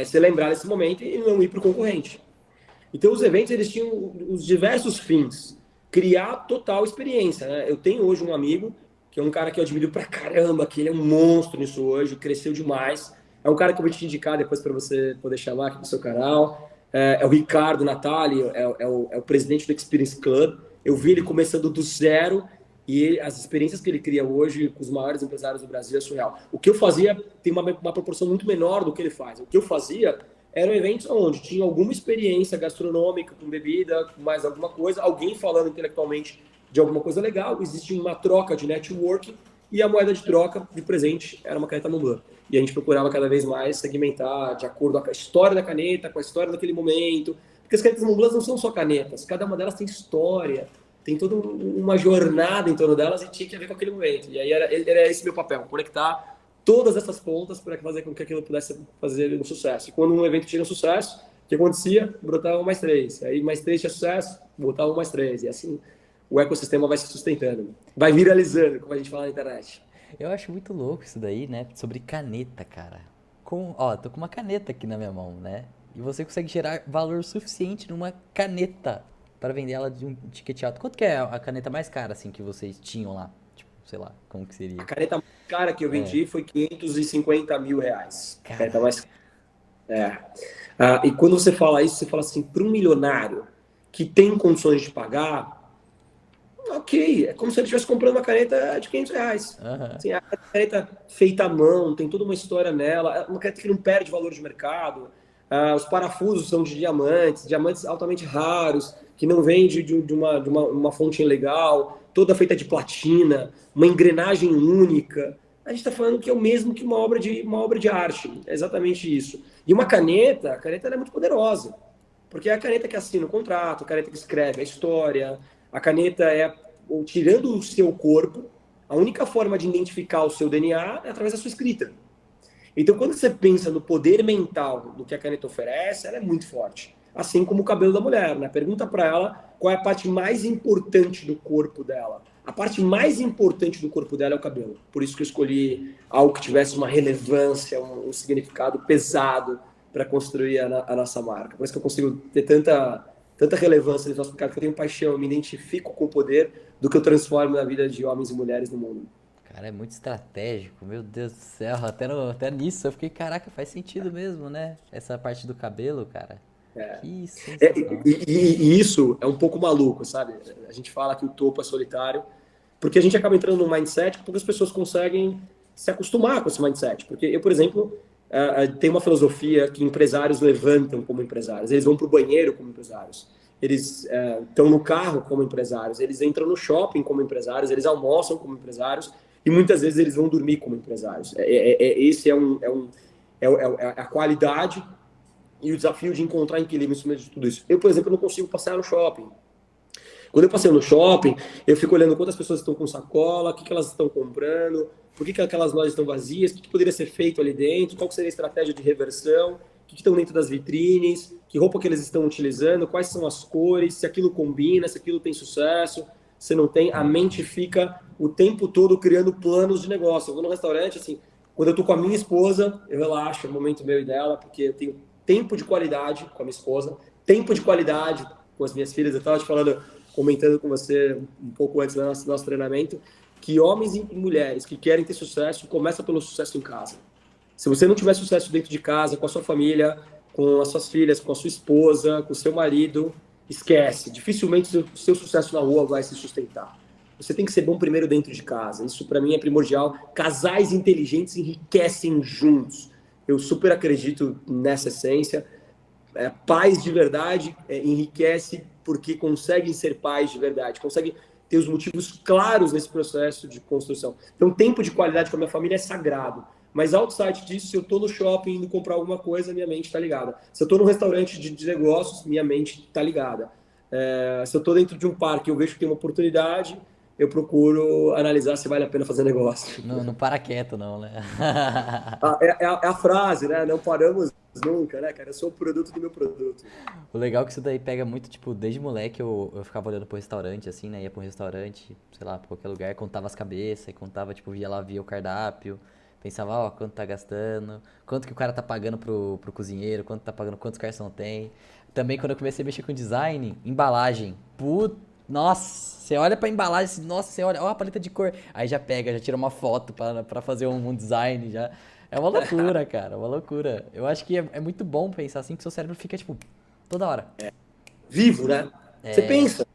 se lembrar desse momento e não ir para o concorrente. Então os eventos eles tinham os diversos fins. Criar total experiência, né? Eu tenho hoje um amigo que é um cara que eu admiro pra caramba, que ele é um monstro nisso hoje, cresceu demais. É um cara que eu vou te indicar depois para você poder chamar aqui no seu canal. É o Ricardo Natali, é o presidente do Experience Club. Eu vi ele começando do zero e as experiências que ele cria hoje com os maiores empresários do Brasil é surreal. O que eu fazia tem uma proporção muito menor do que ele faz. O que eu fazia eram eventos onde tinha alguma experiência gastronômica, com bebida, com mais alguma coisa, alguém falando intelectualmente de alguma coisa legal, existia uma troca de networking e a moeda de troca de presente era uma caneta Montblanc. E a gente procurava cada vez mais segmentar de acordo com a história da caneta, com a história daquele momento. Porque as canetas Montblanc não são só canetas, cada uma delas tem história, tem toda uma jornada em torno delas e tinha que ver com aquele momento. E aí era esse meu papel, conectar todas essas pontas para fazer com que aquilo pudesse fazer um sucesso. E quando um evento tinha um sucesso, o que acontecia? Brotava mais três. Aí mais três tinha sucesso, botavam mais três. E assim o ecossistema vai se sustentando, vai viralizando, como a gente fala na internet. Eu acho muito louco isso daí, né? Sobre caneta, cara. Ó, tô com uma caneta aqui na minha mão, né? E você consegue gerar valor suficiente numa caneta para vender ela de um ticket alto. Quanto que é a caneta mais cara, assim, que vocês tinham lá? Tipo, sei lá, como que A seria? caneta mais cara que eu É, vendi foi R$ 550 mil. A caneta caraca. mais. É. E quando você fala isso, você fala assim, para um milionário que tem condições de pagar, ok, é como se ele estivesse comprando uma caneta de R$ 500. Aham. Assim, a caneta feita à mão, tem toda uma história nela, é uma caneta que não perde valor de mercado. Os parafusos são de diamantes, diamantes altamente raros, que não vêm de uma fonte legal, toda feita de platina, uma engrenagem única. A gente está falando que é o mesmo que uma obra de arte, é exatamente isso. E uma caneta, a caneta ela é muito poderosa, porque é a caneta que assina o contrato, a caneta que escreve a história, a caneta é, tirando o seu corpo, a única forma de identificar o seu DNA é através da sua escrita. Então, quando você pensa no poder mental do que a caneta oferece, ela é muito forte. Assim como o cabelo da mulher, né? Pergunta para ela qual é a parte mais importante do corpo dela. A parte mais importante do corpo dela é o cabelo. Por isso que eu escolhi algo que tivesse uma relevância, um significado pesado para construir a nossa marca. Por isso que eu consigo ter tanta relevância nesse nosso mercado, que eu tenho paixão, eu me identifico com o poder do que eu transformo na vida de homens e mulheres no mundo. Cara, é muito estratégico, meu Deus do céu. Até nisso eu fiquei, caraca, faz sentido mesmo, né? Essa parte do cabelo, cara. Que É, sensacional. e isso é um pouco maluco, sabe? A gente fala que o topo é solitário, porque a gente acaba entrando num mindset que poucas pessoas conseguem se acostumar com esse mindset. Porque eu, por exemplo, tenho uma filosofia que empresários levantam como empresários, eles vão para o banheiro como empresários, eles estão no carro como empresários, eles entram no shopping como empresários, eles almoçam como empresários e muitas vezes eles vão dormir como empresários. Esse é a qualidade e o desafio de encontrar equilíbrio em cima de tudo isso. Eu, por exemplo, não consigo passear no shopping. Quando eu passei no shopping, eu fico olhando quantas pessoas estão com sacola, o que elas estão comprando, por que aquelas lojas estão vazias, o que poderia ser feito ali dentro, qual seria a estratégia de reversão, o que estão dentro das vitrines, que roupa que eles estão utilizando, quais são as cores, se aquilo combina, se aquilo tem sucesso, se não tem. A mente fica o tempo todo criando planos de negócio. Eu vou no restaurante, assim, quando eu tô com a minha esposa, eu relaxo, é o momento meu e dela, porque eu tenho tempo de qualidade com a minha esposa, tempo de qualidade com as minhas filhas. Eu estava te falando, comentando com você um pouco antes do nosso treinamento, que homens e mulheres que querem ter sucesso, começa pelo sucesso em casa. Se você não tiver sucesso dentro de casa, com a sua família, com as suas filhas, com a sua esposa, com o seu marido, esquece. Dificilmente o seu sucesso na rua vai se sustentar. Você tem que ser bom primeiro dentro de casa. Isso, para mim, é primordial. Casais inteligentes enriquecem juntos. Eu super acredito nessa essência. Pais de verdade enriquece porque conseguem ser pais de verdade, conseguem ter os motivos claros nesse processo de construção. Então, tempo de qualidade com a minha família é sagrado. Mas outside disso, se eu estou no shopping indo comprar alguma coisa, minha mente está ligada. Se eu estou num restaurante de negócios, minha mente está ligada. Se eu estou dentro de um parque e eu vejo que tem uma oportunidade, eu procuro analisar se vale a pena fazer negócio. Não, não para quieto, não, né? É a frase, né? Não paramos nunca, né, cara? Eu sou o produto do meu produto. O legal é que isso daí pega muito, tipo, desde moleque eu ficava olhando pro restaurante, assim, né? Ia pro restaurante, sei lá, pra qualquer lugar, contava as cabeças, e contava, tipo, via lá, via o cardápio, pensava, ó, quanto tá gastando, quanto que o cara tá pagando pro cozinheiro, quanto tá pagando, quantos garçom tem. Também quando eu comecei a mexer com design, embalagem. Putz, Nossa, você olha pra embalagem, assim, nossa, você olha, ó a paleta de cor. Aí já pega, já tira uma foto pra fazer um design, já. É uma loucura, cara, uma loucura. Eu acho que é muito bom pensar assim, que seu cérebro fica, tipo, toda hora. Vivo, né? Você pensa.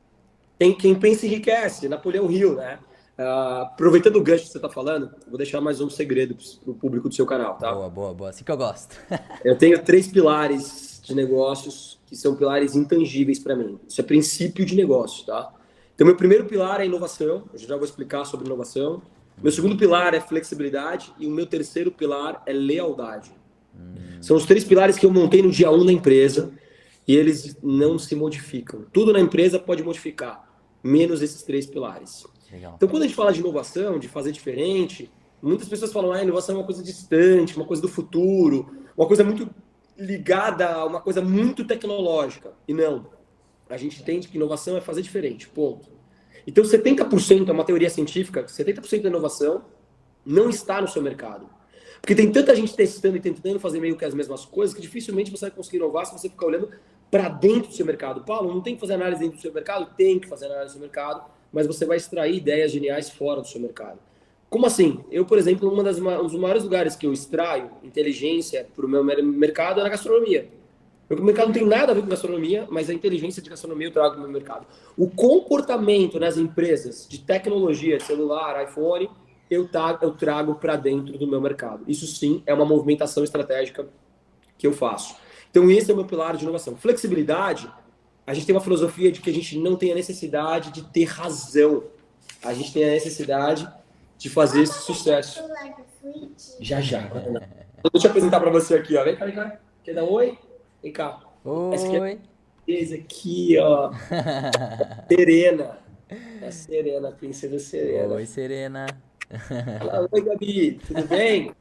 Quem pensa enriquece, Napoleão Hill, né? Aproveitando o gancho que você está falando, vou deixar mais um segredo para o público do seu canal, tá? Boa, boa, boa. Assim que eu gosto. Eu tenho 3 pilares de negócios que são pilares intangíveis para mim. Isso é princípio de negócio, tá? Então, meu primeiro pilar é inovação. Eu já vou explicar sobre inovação. Meu segundo pilar é flexibilidade e o meu terceiro pilar é lealdade. São os 3 pilares que eu montei no dia 1 da empresa e eles não se modificam. Tudo na empresa pode modificar, menos esses 3 pilares. Legal. Então, quando a gente fala de inovação, de fazer diferente, muitas pessoas falam, inovação é uma coisa distante, uma coisa do futuro, uma coisa muito ligada a uma coisa muito tecnológica. E não. A gente entende que inovação é fazer diferente, ponto. Então, 70% é uma teoria científica, 70% da inovação não está no seu mercado. Porque tem tanta gente testando e tentando fazer meio que as mesmas coisas que dificilmente você vai conseguir inovar se você ficar olhando para dentro do seu mercado. Paulo, não tem que fazer análise dentro do seu mercado? Tem que fazer análise do seu mercado, mas você vai extrair ideias geniais fora do seu mercado. Como assim? Eu, por exemplo, um dos maiores lugares que eu extraio inteligência para o meu mercado é na gastronomia. O mercado não tem nada a ver com gastronomia, mas a inteligência de gastronomia eu trago para o meu mercado. O comportamento nas empresas de tecnologia, celular, iPhone, eu trago para dentro do meu mercado. Isso sim é uma movimentação estratégica que eu faço. Então esse é o meu pilar de inovação. Flexibilidade, a gente tem uma filosofia de que a gente não tem a necessidade de ter razão. A gente tem a necessidade de fazer esse sucesso. Já, já. Deixa eu apresentar para você aqui, ó. Vem cá, vem cá. Quer dar um oi? Vem cá. Oi. Esse aqui, ó. Serena. É a Serena, a princesa Serena. Oi, Serena. Oi, Gabi. Tudo bem?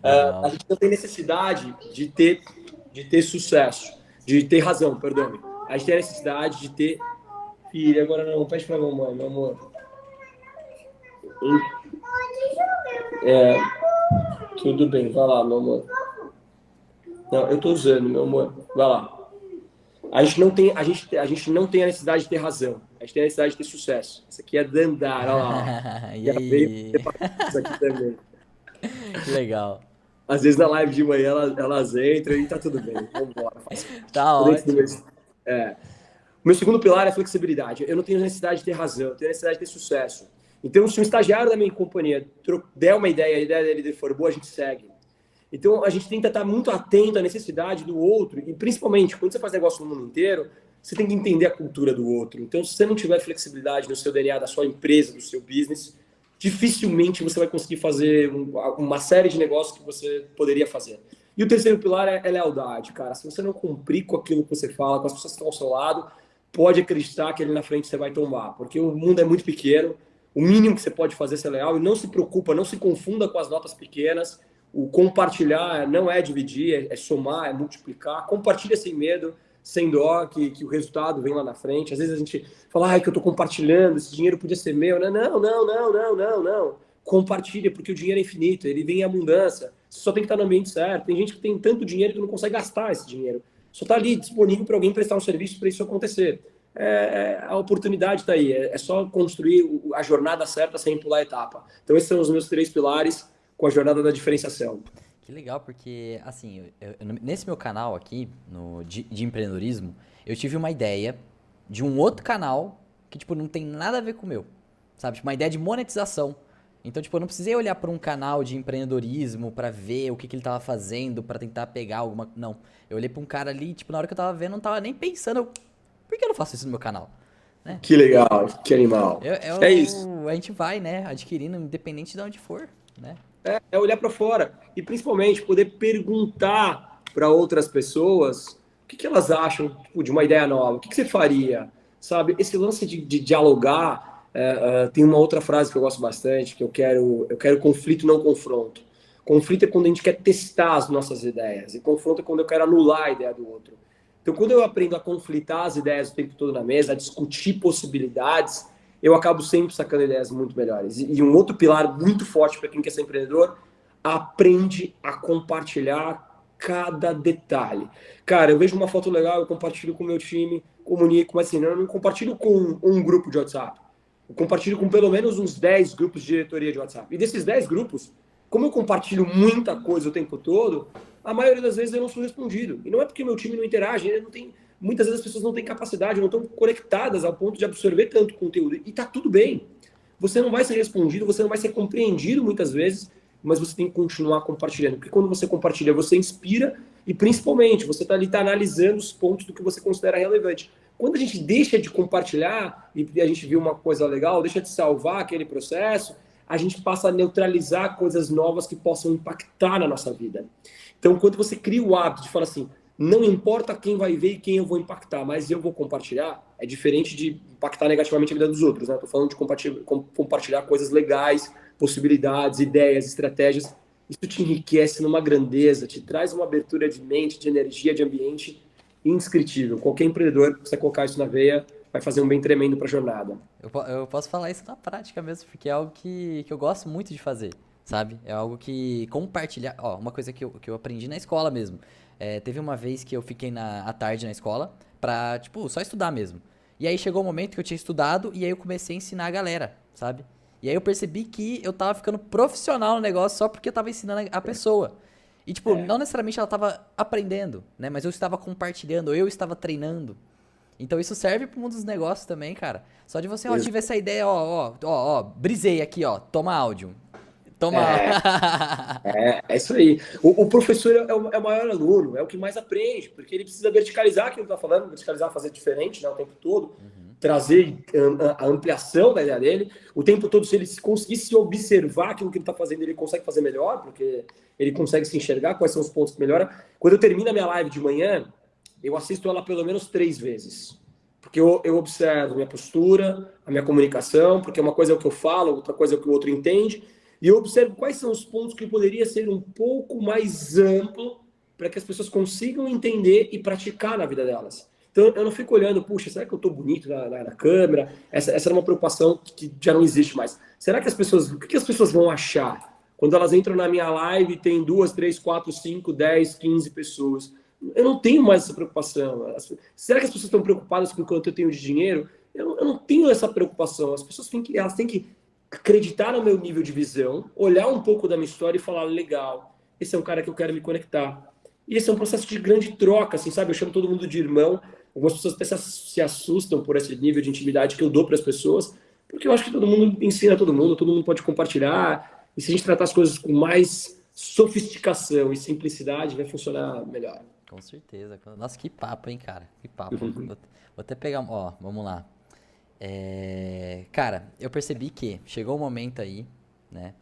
A gente não tem necessidade de ter sucesso, de ter razão, perdão. A gente tem a necessidade de ter filha. Agora não, pede pra mamãe, meu amor. Tudo bem, vai lá, meu amor. Não, eu tô usando, meu amor. Vai lá. A gente não tem a necessidade de ter razão. A gente tem a necessidade de ter sucesso. Isso aqui é Dandara, olha lá. E aí? Isso aqui também. Que legal. Às vezes na live de manhã elas entram e tá tudo bem. Vamos embora. Tá ótimo. O meu segundo pilar é flexibilidade. Eu não tenho necessidade de ter razão, eu tenho necessidade de ter sucesso. Então, se um estagiário da minha companhia der uma ideia, a ideia dele for boa, a gente segue. Então, a gente tenta estar muito atento à necessidade do outro e, principalmente, quando você faz negócio no mundo inteiro, você tem que entender a cultura do outro. Então, se você não tiver flexibilidade no seu DNA, da sua empresa, do seu business, dificilmente você vai conseguir fazer uma série de negócios que você poderia fazer. E o terceiro pilar é lealdade, cara. Se você não cumprir com aquilo que você fala, com as pessoas que estão ao seu lado, pode acreditar que ali na frente você vai tombar, porque o mundo é muito pequeno, o mínimo que você pode fazer é ser leal e não se preocupa, não se confunda com as notas pequenas. O compartilhar não é dividir, é somar, é multiplicar. Compartilha sem medo, sem dó, que o resultado vem lá na frente. Às vezes a gente fala, que eu estou compartilhando, esse dinheiro podia ser meu. Não. Compartilha, porque o dinheiro é infinito, ele vem em abundância. Você só tem que estar no ambiente certo. Tem gente que tem tanto dinheiro que não consegue gastar esse dinheiro. Só está ali disponível para alguém prestar um serviço para isso acontecer. A oportunidade está aí. É só construir a jornada certa sem pular a etapa. Então esses são os meus 3 pilares com a jornada da diferenciação. Que legal, porque, assim, nesse meu canal aqui, de empreendedorismo, eu tive uma ideia de um outro canal que, tipo, não tem nada a ver com o meu, sabe? Tipo, uma ideia de monetização. Então, tipo, eu não precisei olhar para um canal de empreendedorismo para ver o que ele tava fazendo, para tentar pegar alguma... Não, eu olhei para um cara ali, tipo, na hora que eu tava vendo, não tava nem pensando, por que eu não faço isso no meu canal? Né? Que legal, que animal. É isso. A gente vai, né, adquirindo, independente de onde for, né? É olhar para fora e principalmente poder perguntar para outras pessoas o que elas acham tipo, de uma ideia nova, o que você faria, sabe? Esse lance de dialogar, tem uma outra frase que eu gosto bastante, que eu quero conflito, não confronto. Conflito é quando a gente quer testar as nossas ideias e confronto é quando eu quero anular a ideia do outro. Então, quando eu aprendo a conflitar as ideias o tempo todo na mesa, a discutir possibilidades, eu acabo sempre sacando ideias muito melhores. E um outro pilar muito forte para quem quer ser empreendedor, aprende a compartilhar cada detalhe. Cara, eu vejo uma foto legal, eu compartilho com o meu time, comunico, mas assim, eu não compartilho com um grupo de WhatsApp. Eu compartilho com pelo menos uns 10 grupos de diretoria de WhatsApp. E desses 10 grupos, como eu compartilho muita coisa o tempo todo, a maioria das vezes eu não sou respondido. E não é porque meu time não interage, ele não tem, muitas vezes as pessoas não têm capacidade, não estão conectadas ao ponto de absorver tanto conteúdo. E tá tudo bem. Você não vai ser respondido, você não vai ser compreendido muitas vezes, mas você tem que continuar compartilhando. Porque quando você compartilha, você inspira e, principalmente, você está ali tá analisando os pontos do que você considera relevante. Quando a gente deixa de compartilhar e a gente viu uma coisa legal, deixa de salvar aquele processo, a gente passa a neutralizar coisas novas que possam impactar na nossa vida. Então, quando você cria o hábito de falar assim, não importa quem vai ver e quem eu vou impactar, mas eu vou compartilhar, é diferente de impactar negativamente a vida dos outros, né? Estou falando de compartilhar coisas legais, possibilidades, ideias, estratégias. Isso te enriquece numa grandeza, te traz uma abertura de mente, de energia, de ambiente indescritível. Qualquer empreendedor que você colocar isso na veia vai fazer um bem tremendo para a jornada. Eu posso falar isso na prática mesmo, porque é algo que eu gosto muito de fazer, sabe? É algo que compartilhar. Ó, uma coisa que eu aprendi na escola mesmo. Teve uma vez que eu fiquei à tarde na escola pra, tipo, só estudar mesmo. E aí chegou o momento que eu tinha estudado e aí eu comecei a ensinar a galera, sabe? E aí eu percebi que eu tava ficando profissional no negócio só porque eu tava ensinando a pessoa. E, tipo, não necessariamente ela tava aprendendo, né? Mas eu estava compartilhando, eu estava treinando. Então isso serve pro mundo dos negócios também, cara. Só de você, ó, tive essa ideia, ó, brisei aqui, ó, toma áudio. Toma. É isso aí. O professor é o maior aluno, é o que mais aprende, porque ele precisa verticalizar aquilo que ele está falando, verticalizar, fazer diferente, né, o tempo todo, trazer a ampliação da ideia dele. O tempo todo, se ele conseguir se observar aquilo que ele está fazendo, ele consegue fazer melhor, porque ele consegue se enxergar quais são os pontos que melhoram. Quando eu termino a minha live de manhã, eu assisto ela pelo menos 3 vezes. Porque eu observo a minha postura, a minha comunicação, porque uma coisa é o que eu falo, outra coisa é o que o outro entende. E eu observo quais são os pontos que poderia ser um pouco mais amplo para que as pessoas consigam entender e praticar na vida delas. Então, eu não fico olhando, puxa, será que eu estou bonito na câmera? Essa era uma preocupação que já não existe mais. Será que o que as pessoas vão achar quando elas entram na minha live e tem 2, 3, 4, 5, 10, 15 pessoas? Eu não tenho mais essa preocupação. Será que as pessoas estão preocupadas com o quanto eu tenho de dinheiro? Eu não tenho essa preocupação. As pessoas elas têm que acreditar no meu nível de visão, olhar um pouco da minha história e falar, legal, esse é um cara que eu quero me conectar. E esse é um processo de grande troca, assim, sabe? Eu chamo todo mundo de irmão. Algumas pessoas até se assustam por esse nível de intimidade que eu dou para as pessoas, porque eu acho que todo mundo ensina todo mundo pode compartilhar. E se a gente tratar as coisas com mais sofisticação e simplicidade, vai funcionar melhor. Com certeza. Nossa, que papo, hein, cara? Que papo. Vou até pegar. Ó, vamos lá. Cara, eu percebi que chegou um momento aí, né,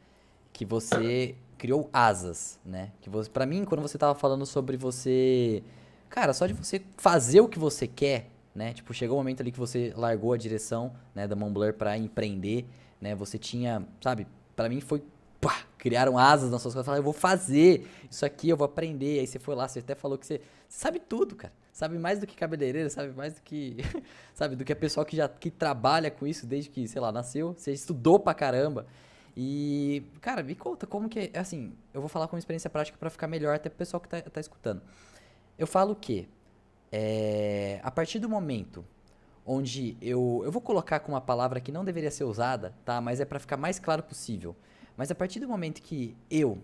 que você criou asas, né? Que você, para mim, quando você tava falando sobre você, cara, só de você fazer o que você quer, né? Tipo, chegou um momento ali que você largou a direção, né, da Montblanc para empreender, né? Você tinha, sabe? Para mim foi pá, criaram asas nas suas costas, falaram, eu vou fazer isso aqui, eu vou aprender. Aí você foi lá, você até falou que você sabe tudo, cara. Sabe mais do que cabeleireiro, sabe mais do que, sabe, do que a pessoa que trabalha com isso desde que, sei lá, nasceu. Você estudou pra caramba. E, cara, me conta como que é, assim, eu vou falar com experiência prática pra ficar melhor até pro pessoal que tá escutando. Eu falo que, a partir do momento onde eu vou colocar com uma palavra que não deveria ser usada, tá? Mas é pra ficar mais claro possível. Mas a partir do momento que eu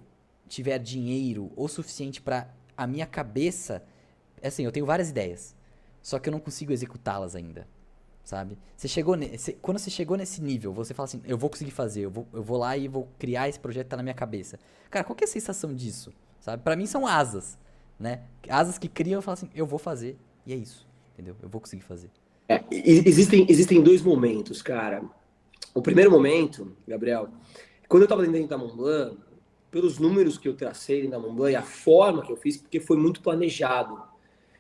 tiver dinheiro o suficiente pra a minha cabeça, assim, eu tenho várias ideias, só que eu não consigo executá-las ainda, sabe? Quando você chegou nesse nível, você fala assim, eu vou conseguir fazer, eu vou lá e vou criar esse projeto que tá na minha cabeça. Cara, qual que é a sensação disso, sabe? Pra mim são asas, né? Asas que criam, eu falo assim, eu vou fazer, e é isso, entendeu? Eu vou conseguir fazer. Existem 2 momentos, cara. O primeiro momento, Gabriel, quando eu estava dentro da Montblanc, pelos números que eu tracei na Montblanc e a forma que eu fiz, porque foi muito planejado.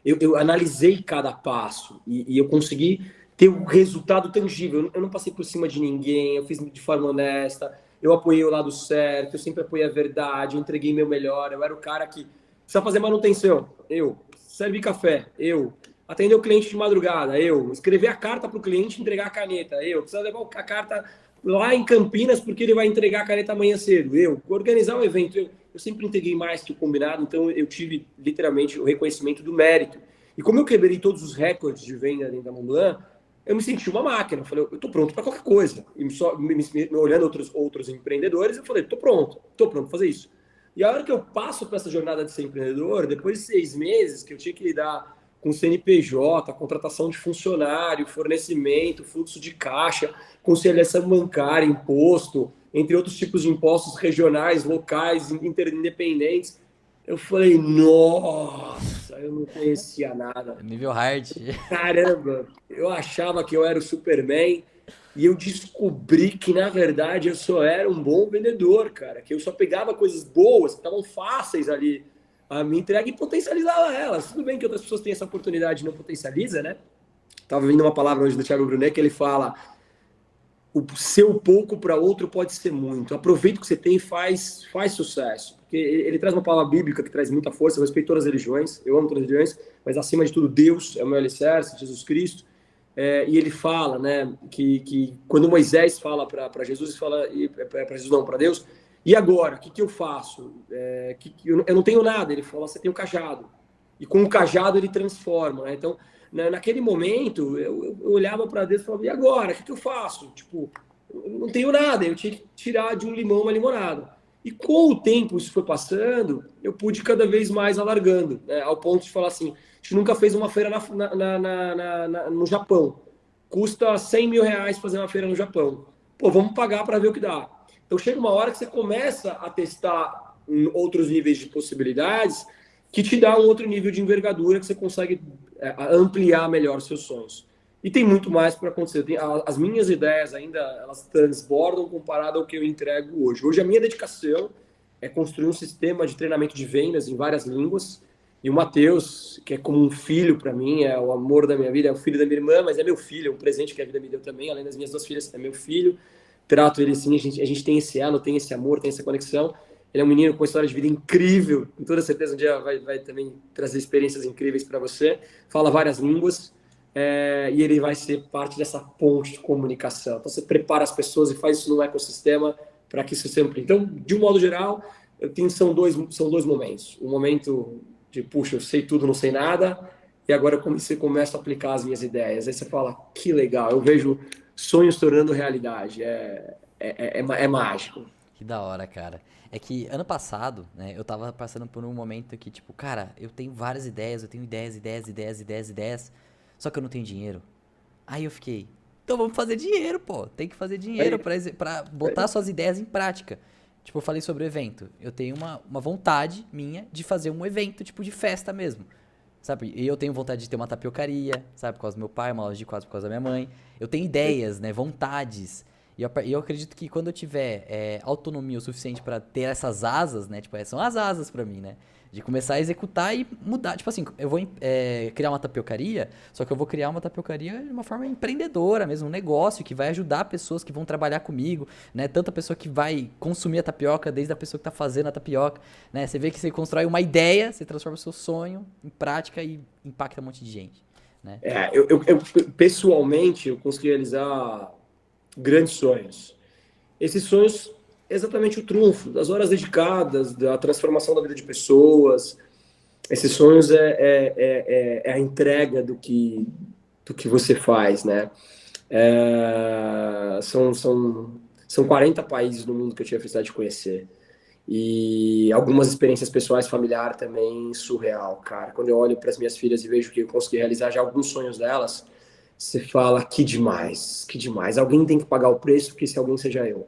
Eu analisei cada passo e eu consegui ter um resultado tangível. Eu não passei por cima de ninguém, eu fiz de forma honesta, eu apoiei o lado certo, eu sempre apoiei a verdade, eu entreguei meu melhor, eu era o cara que precisa fazer manutenção, eu. Servir café, eu. Atender o cliente de madrugada, eu. Escrever a carta para o cliente e entregar a caneta, eu. Precisa levar a carta lá em Campinas porque ele vai entregar a caneta amanhã cedo, eu. Organizar o evento, eu. eu sempre entreguei mais que o combinado, então eu tive literalmente o reconhecimento do mérito. E como eu quebrei todos os recordes de venda dentro da Montblanc, eu me senti uma máquina. Eu falei, eu tô pronto para qualquer coisa. E olhando outros empreendedores, eu falei, tô pronto para fazer isso. E a hora que eu passo para essa jornada de ser empreendedor, depois de 6 meses que eu tinha que lidar com CNPJ, contratação de funcionário, fornecimento, fluxo de caixa, conciliação bancária, imposto, entre outros tipos de impostos regionais, locais, interindependentes, eu falei, nossa, eu não conhecia nada. Nível hard. Caramba, eu achava que eu era o Superman e eu descobri que, na verdade, eu só era um bom vendedor, cara. Que eu só pegava coisas boas, que estavam fáceis ali a me entregar e potencializava elas. Tudo bem que outras pessoas têm essa oportunidade e não potencializa, né? Tava vindo uma palavra hoje do Thiago Brunet que ele fala: o seu pouco para outro pode ser muito. Aproveita o que você tem e faz sucesso. Porque ele traz uma palavra bíblica que traz muita força. Eu respeito todas as religiões, eu amo todas as religiões, mas acima de tudo, Deus é o meu alicerce, Jesus Cristo. E ele fala, né, que quando Moisés fala para Jesus, fala para Jesus não, para Deus, e agora, o que eu faço? Eu não tenho nada. Ele fala, você tem o cajado. E com o cajado ele transforma, né? Então, naquele momento, eu olhava para Deus e falava, e agora? O que eu faço? Tipo, eu não tenho nada, eu tinha que tirar de um limão uma limonada. E com o tempo isso foi passando, eu pude cada vez mais alargando, né? Ao ponto de falar assim, a gente nunca fez uma feira no Japão. Custa 100 mil reais fazer uma feira no Japão. Pô, vamos pagar para ver o que dá. Então chega uma hora que você começa a testar outros níveis de possibilidades que te dá um outro nível de envergadura que você consegue ampliar melhor seus sonhos. E tem muito mais para acontecer. As minhas ideias ainda, elas transbordam comparado ao que eu entrego hoje. Hoje a minha dedicação é construir um sistema de treinamento de vendas em várias línguas. E o Matheus, que é como um filho para mim, é o amor da minha vida, é o filho da minha irmã, mas é meu filho, é um presente que a vida me deu também, além das minhas 2 filhas, é meu filho. Trato ele assim, a gente tem esse elo, tem esse amor, tem essa conexão. Ele é um menino com uma história de vida incrível, com toda certeza um dia vai também trazer experiências incríveis para você. Fala várias línguas e ele vai ser parte dessa ponte de comunicação. Então você prepara as pessoas e faz isso no ecossistema para que isso sempre. Então, de um modo geral, são dois momentos. O momento de, puxa, eu sei tudo, não sei nada, e agora você começa a aplicar as minhas ideias. Aí você fala, que legal, eu vejo sonhos tornando realidade. É mágico. Que da hora, cara. É que ano passado, né, eu tava passando por um momento que, tipo, cara, eu tenho várias ideias, eu tenho ideias, ideias, ideias, ideias, ideias, só que eu não tenho dinheiro. Aí eu fiquei, então vamos fazer dinheiro, pô. Tem que fazer dinheiro pra botar suas ideias em prática. Tipo, eu falei sobre o evento. Eu tenho uma vontade minha de fazer um evento, tipo, de festa mesmo. Sabe? E eu tenho vontade de ter uma tapiocaria, sabe? Por causa do meu pai, uma loja de quadros por causa da minha mãe. Eu tenho ideias, né? Vontades. E eu acredito que quando eu tiver autonomia o suficiente pra ter essas asas, né? Tipo, são as asas pra mim, né? De começar a executar e mudar. Tipo assim, eu vou criar uma tapiocaria, só que eu vou criar uma tapiocaria de uma forma empreendedora mesmo, um negócio que vai ajudar pessoas que vão trabalhar comigo, né? Tanto a pessoa que vai consumir a tapioca, desde a pessoa que tá fazendo a tapioca, né? Você vê que você constrói uma ideia, você transforma o seu sonho em prática e impacta um monte de gente, né? Pessoalmente, eu consegui realizar grandes sonhos. Esses sonhos, exatamente o trunfo das horas dedicadas, da transformação da vida de pessoas. Esses sonhos é a entrega do que você faz, né? São 40 países no mundo que eu tive a felicidade de conhecer. E algumas experiências pessoais, familiar também, surreal, cara. Quando eu olho para as minhas filhas e vejo que eu consegui realizar já alguns sonhos delas, você fala, que demais, que demais. Alguém tem que pagar o preço, que esse alguém seja eu.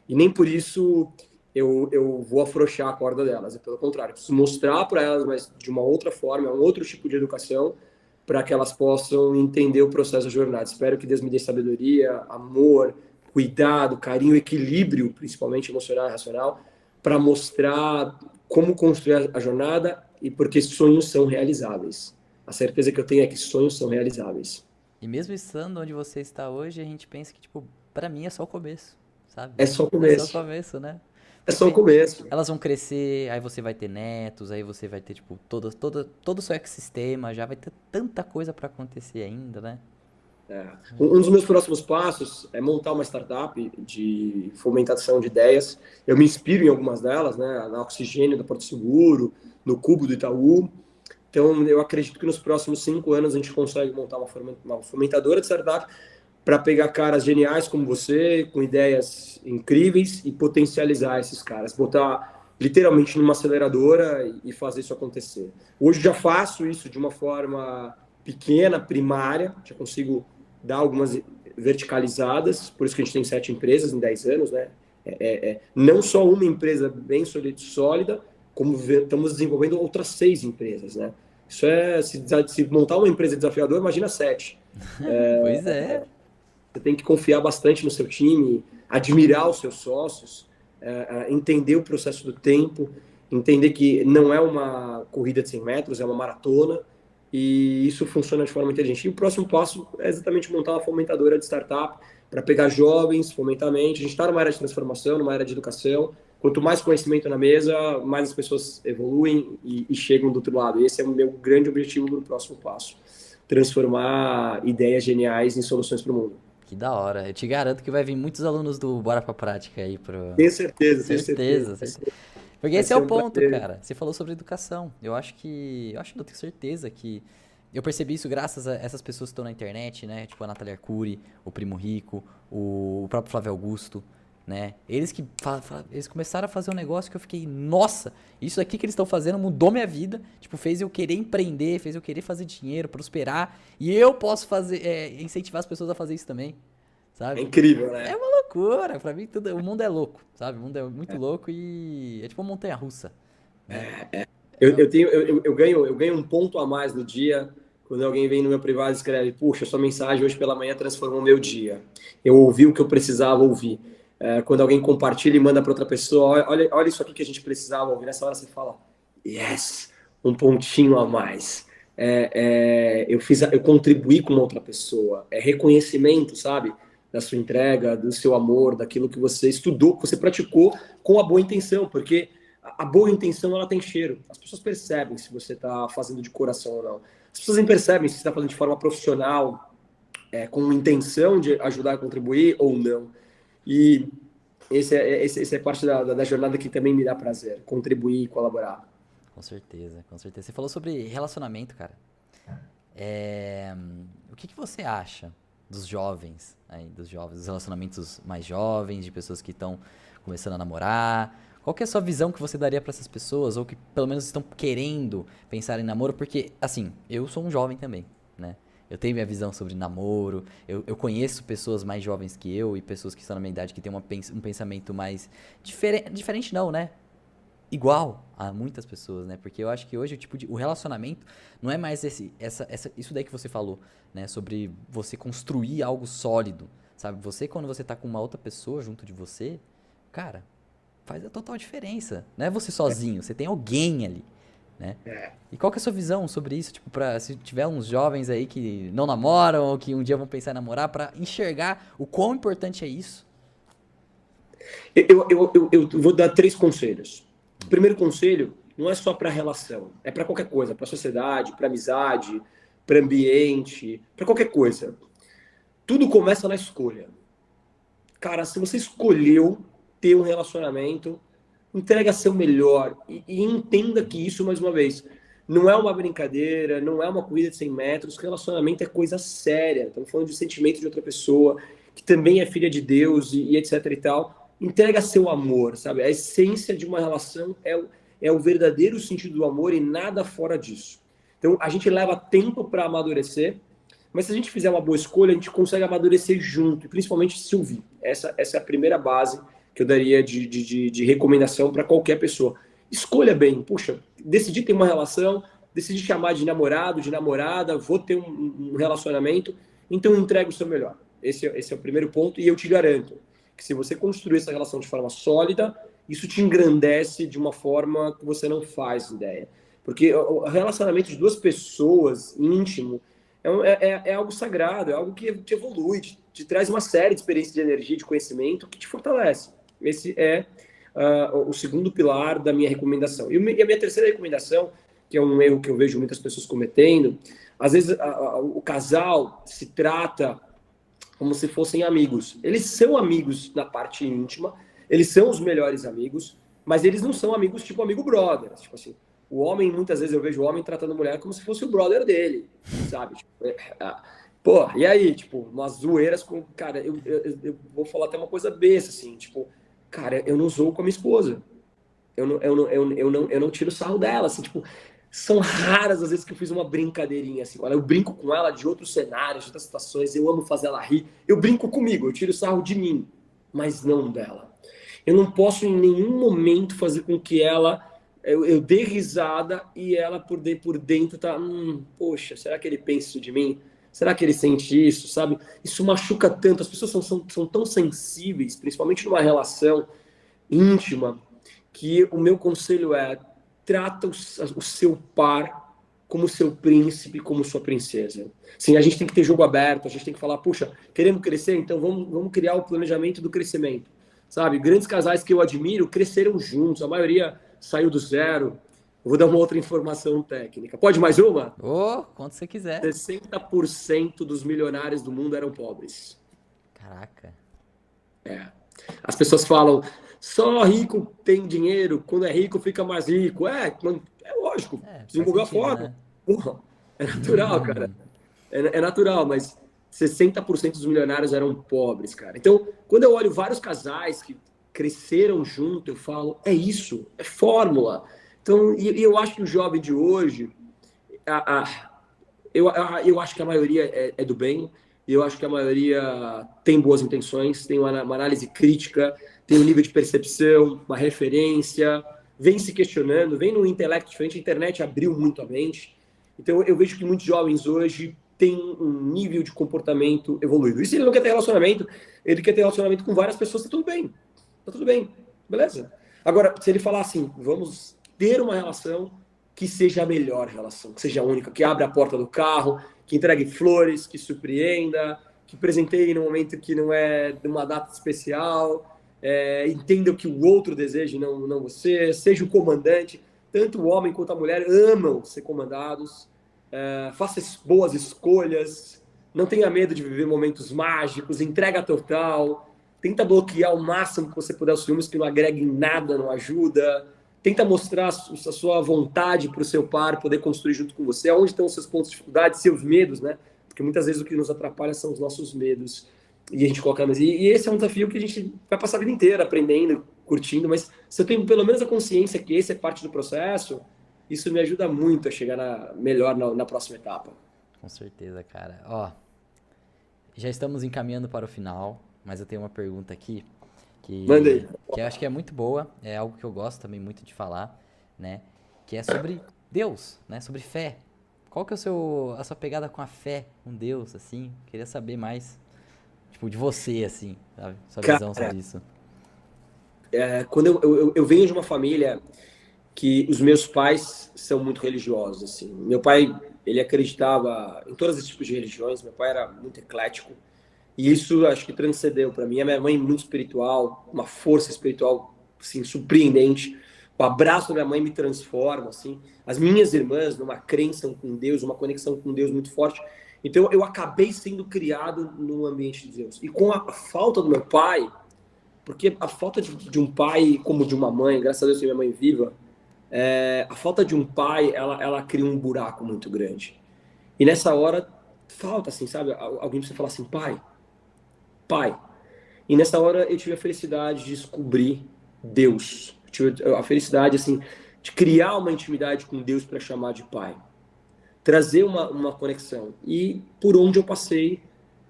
E nem por isso eu vou afrouxar a corda delas. Pelo contrário, preciso mostrar para elas, mas de uma outra forma, um outro tipo de educação, para que elas possam entender o processo da jornada. Espero que Deus me dê sabedoria, amor, cuidado, carinho, equilíbrio, principalmente emocional e racional, para mostrar como construir a jornada e porque sonhos são realizáveis. A certeza que eu tenho é que sonhos são realizáveis. E mesmo estando onde você está hoje, a gente pensa que, tipo, pra mim é só o começo, sabe? É só o É só o começo. começo, né? É só o começo. Elas vão crescer, aí você vai ter netos, aí você vai ter, tipo, todo o seu ecossistema, já vai ter tanta coisa pra acontecer ainda, né? Um dos meus próximos passos é montar uma startup de fomentação de ideias. Eu me inspiro em algumas delas, né? Na Oxigênio, da Porto Seguro, no Cubo do Itaú. Então, eu acredito que nos próximos 5 anos a gente consegue montar uma fomentadora de startup para pegar caras geniais como você, com ideias incríveis e potencializar esses caras. Botar literalmente numa aceleradora e fazer isso acontecer. Hoje já faço isso de uma forma pequena, primária, já consigo dar algumas verticalizadas, por isso que a gente tem 7 empresas em 10 anos, né? Não só uma empresa bem sólida, como estamos desenvolvendo outras 6 empresas, né? Isso se montar uma empresa desafiadora, imagina 7. Pois é. Você tem que confiar bastante no seu time, admirar os seus sócios, entender o processo do tempo, entender que não é uma corrida de 100 metros, é uma maratona, e isso funciona de forma inteligente. E o próximo passo é exatamente montar uma fomentadora de startup para pegar jovens, fomentar a mente. A gente está numa área de transformação, numa área de educação. Quanto mais conhecimento na mesa, mais as pessoas evoluem e chegam do outro lado. Esse é o meu grande objetivo no próximo passo. Transformar ideias geniais em soluções para o mundo. Que da hora. Eu te garanto que vai vir muitos alunos do Bora Pra Prática aí pro. Tenho certeza, tenho certeza. Certeza, certeza. Porque Vai esse é ser o um ponto, prazer. cara. Você falou sobre educação. Eu tenho certeza que eu percebi isso graças a essas pessoas que estão na internet, né? Tipo a Natália Arcuri, o Primo Rico, o próprio Flávio Augusto, né? Eles começaram a fazer um negócio que eu fiquei, nossa, isso aqui que eles estão fazendo mudou minha vida. Tipo, fez eu querer empreender, fez eu querer fazer dinheiro, prosperar. E eu posso incentivar as pessoas a fazer isso também, É sabe? incrível, É né? uma loucura, pra mim o mundo é louco, sabe? O mundo é muito louco e é tipo uma montanha-russa, né? É, Eu ganho um ponto a mais no dia quando alguém vem no meu privado e escreve: Puxa, sua mensagem hoje pela manhã transformou o meu dia. Eu ouvi o que eu precisava ouvir. Quando alguém compartilha e manda para outra pessoa: olha isso aqui que a gente precisava ouvir. Nessa hora você fala: Yes, um pontinho a mais. Eu contribuí com uma outra pessoa. É reconhecimento, sabe? Da sua entrega, do seu amor, daquilo que você estudou, que você praticou com a boa intenção, porque a boa intenção ela tem cheiro. As pessoas percebem se você está fazendo de coração ou não. As pessoas nem percebem se você está fazendo de forma profissional, com intenção de ajudar a contribuir ou não. E esse é parte da jornada que também me dá prazer, contribuir e colaborar. com certeza, com certeza. Você falou sobre relacionamento, cara. O que você acha dos jovens, aí, dos relacionamentos mais jovens, de pessoas que estão começando a namorar? Qual que é a sua visão que você daria para essas pessoas, ou que pelo menos estão querendo pensar em namoro? Porque, assim, eu sou um jovem também, né? Eu tenho minha visão sobre namoro, eu conheço pessoas mais jovens que eu e pessoas que estão na minha idade que têm um pensamento mais diferente não, né? Igual a muitas pessoas, né? Porque eu acho que hoje o relacionamento não é mais isso daí que você falou, né? Sobre você construir algo sólido, sabe? Quando você tá com uma outra pessoa junto de você, cara, faz a total diferença. Não é você sozinho, você tem alguém ali, né? E qual que é a sua visão sobre isso? Tipo, se tiver uns jovens aí que não namoram ou que um dia vão pensar em namorar, pra enxergar o quão importante é isso. Eu vou dar 3 conselhos. O primeiro conselho não é só para relação, é para qualquer coisa, para sociedade, para amizade, para ambiente, para qualquer coisa. Tudo começa na escolha. Cara, se você escolheu ter um relacionamento, entrega seu melhor e entenda que isso, mais uma vez, não é uma brincadeira, não é uma corrida de 100 metros, relacionamento é coisa séria. Estamos falando de sentimento de outra pessoa, que também é filha de Deus e etc e tal. Entrega seu amor, sabe? A essência de uma relação é o verdadeiro sentido do amor e nada fora disso. Então, a gente leva tempo para amadurecer, mas se a gente fizer uma boa escolha, a gente consegue amadurecer junto, e principalmente se ouvir. Essa é a primeira base que eu daria de recomendação para qualquer pessoa. Escolha bem. Puxa, decidi ter uma relação, decidi chamar de namorado, de namorada, vou ter um relacionamento, então entrega o seu melhor. Esse é o primeiro ponto, e eu te garanto que se você construir essa relação de forma sólida, isso te engrandece de uma forma que você não faz ideia. Porque o relacionamento de 2 pessoas íntimo é algo sagrado, é algo que te evolui, te traz uma série de experiências de energia, de conhecimento que te fortalece. Esse é o segundo pilar da minha recomendação. E a minha terceira recomendação, que é um erro que eu vejo muitas pessoas cometendo. Às vezes o casal se trata como se fossem amigos. Eles são amigos na parte íntima, eles são os melhores amigos, mas eles não são amigos tipo amigo brother. Tipo assim, o homem, muitas vezes eu vejo o homem tratando a mulher como se fosse o brother dele, sabe? Tipo, pô, e aí? Tipo, umas zoeiras com... Cara, eu vou falar até uma coisa besta, assim, tipo, cara, eu não zoo com a minha esposa. Eu não tiro sarro dela, assim, tipo, são raras as vezes que eu fiz uma brincadeirinha, assim, olha, eu brinco com ela de outros cenários, de outras situações, eu amo fazer ela rir, eu brinco comigo, eu tiro sarro de mim, mas não dela. Eu não posso em nenhum momento fazer com que eu dê risada e ela por dentro tá, poxa, será que ele pensa isso de mim? Será que ele sente isso, sabe? Isso machuca tanto, as pessoas são tão sensíveis, principalmente numa relação íntima, que o meu conselho é: trata o seu par como seu príncipe, como sua princesa. Sim, a gente tem que ter jogo aberto, a gente tem que falar, puxa, queremos crescer, então vamos criar o planejamento do crescimento. Sabe, grandes casais que eu admiro cresceram juntos, a maioria saiu do zero. Eu vou dar uma outra informação técnica. Pode mais uma? Quando você quiser. 60% dos milionários do mundo eram pobres. Caraca. As pessoas falam, só rico tem dinheiro, quando é rico fica mais rico. É lógico, desenvolveu a forma. Né? Porra, é natural, cara. É natural, mas 60% dos milionários eram pobres, cara. Então, quando eu olho vários casais que cresceram junto, eu falo, é isso, é fórmula. Então, e eu acho que o jovem de hoje, eu acho que a maioria é do bem, e eu acho que a maioria tem boas intenções, tem uma análise crítica, tem um nível de percepção, uma referência, vem se questionando, vem num intelecto diferente. A internet abriu muito a mente. Então, eu vejo que muitos jovens hoje têm um nível de comportamento evoluído. E se ele não quer ter relacionamento, ele quer ter relacionamento com várias pessoas, tá tudo bem. Tá tudo bem, beleza? Agora, se ele falar assim, vamos ter uma relação que seja a melhor relação, que seja a única, que abra a porta do carro, que entregue flores, que surpreenda, que presenteie no momento que não é de uma data especial, entenda o que o outro deseja, não você, seja o comandante. Tanto o homem quanto a mulher amam ser comandados, faça boas escolhas, não tenha medo de viver momentos mágicos, entrega total, tenta bloquear o máximo que você puder os filmes que não agreguem nada, não ajuda. Tenta mostrar a sua vontade para o seu par poder construir junto com você. Onde estão os seus pontos de dificuldade, seus medos, né? Porque muitas vezes o que nos atrapalha são os nossos medos. E a gente coloca... E esse é um desafio que a gente vai passar a vida inteira aprendendo, curtindo. Mas se eu tenho pelo menos a consciência que esse é parte do processo, isso me ajuda muito a chegar melhor na próxima etapa. Com certeza, cara. Ó, já estamos encaminhando para o final, mas eu tenho uma pergunta aqui. Que eu acho que é muito boa, é algo que eu gosto também muito de falar, né? Que é sobre Deus, né? Sobre fé. Qual que é a sua pegada com a fé, com Deus, assim? Queria saber mais, tipo, de você, assim, sabe? Sua visão sobre isso. Quando eu venho de uma família que os meus pais são muito religiosos, assim. Meu pai, ele acreditava em todos os tipos de religiões, meu pai era muito eclético. E isso acho que transcendeu para mim. A minha mãe muito espiritual, uma força espiritual assim, surpreendente. O abraço da minha mãe me transforma, assim. As minhas irmãs, numa crença com Deus, uma conexão com Deus muito forte. Então eu acabei sendo criado num ambiente de Deus. E com a falta do meu pai, porque a falta de um pai como de uma mãe, graças a Deus tem minha mãe viva, a falta de um pai, ela cria um buraco muito grande. E nessa hora, falta, assim, sabe? Alguém precisa falar assim, pai. E nessa hora eu tive a felicidade de descobrir Deus. Eu tive a felicidade, assim, de criar uma intimidade com Deus para chamar de pai. Trazer uma conexão. E por onde eu passei,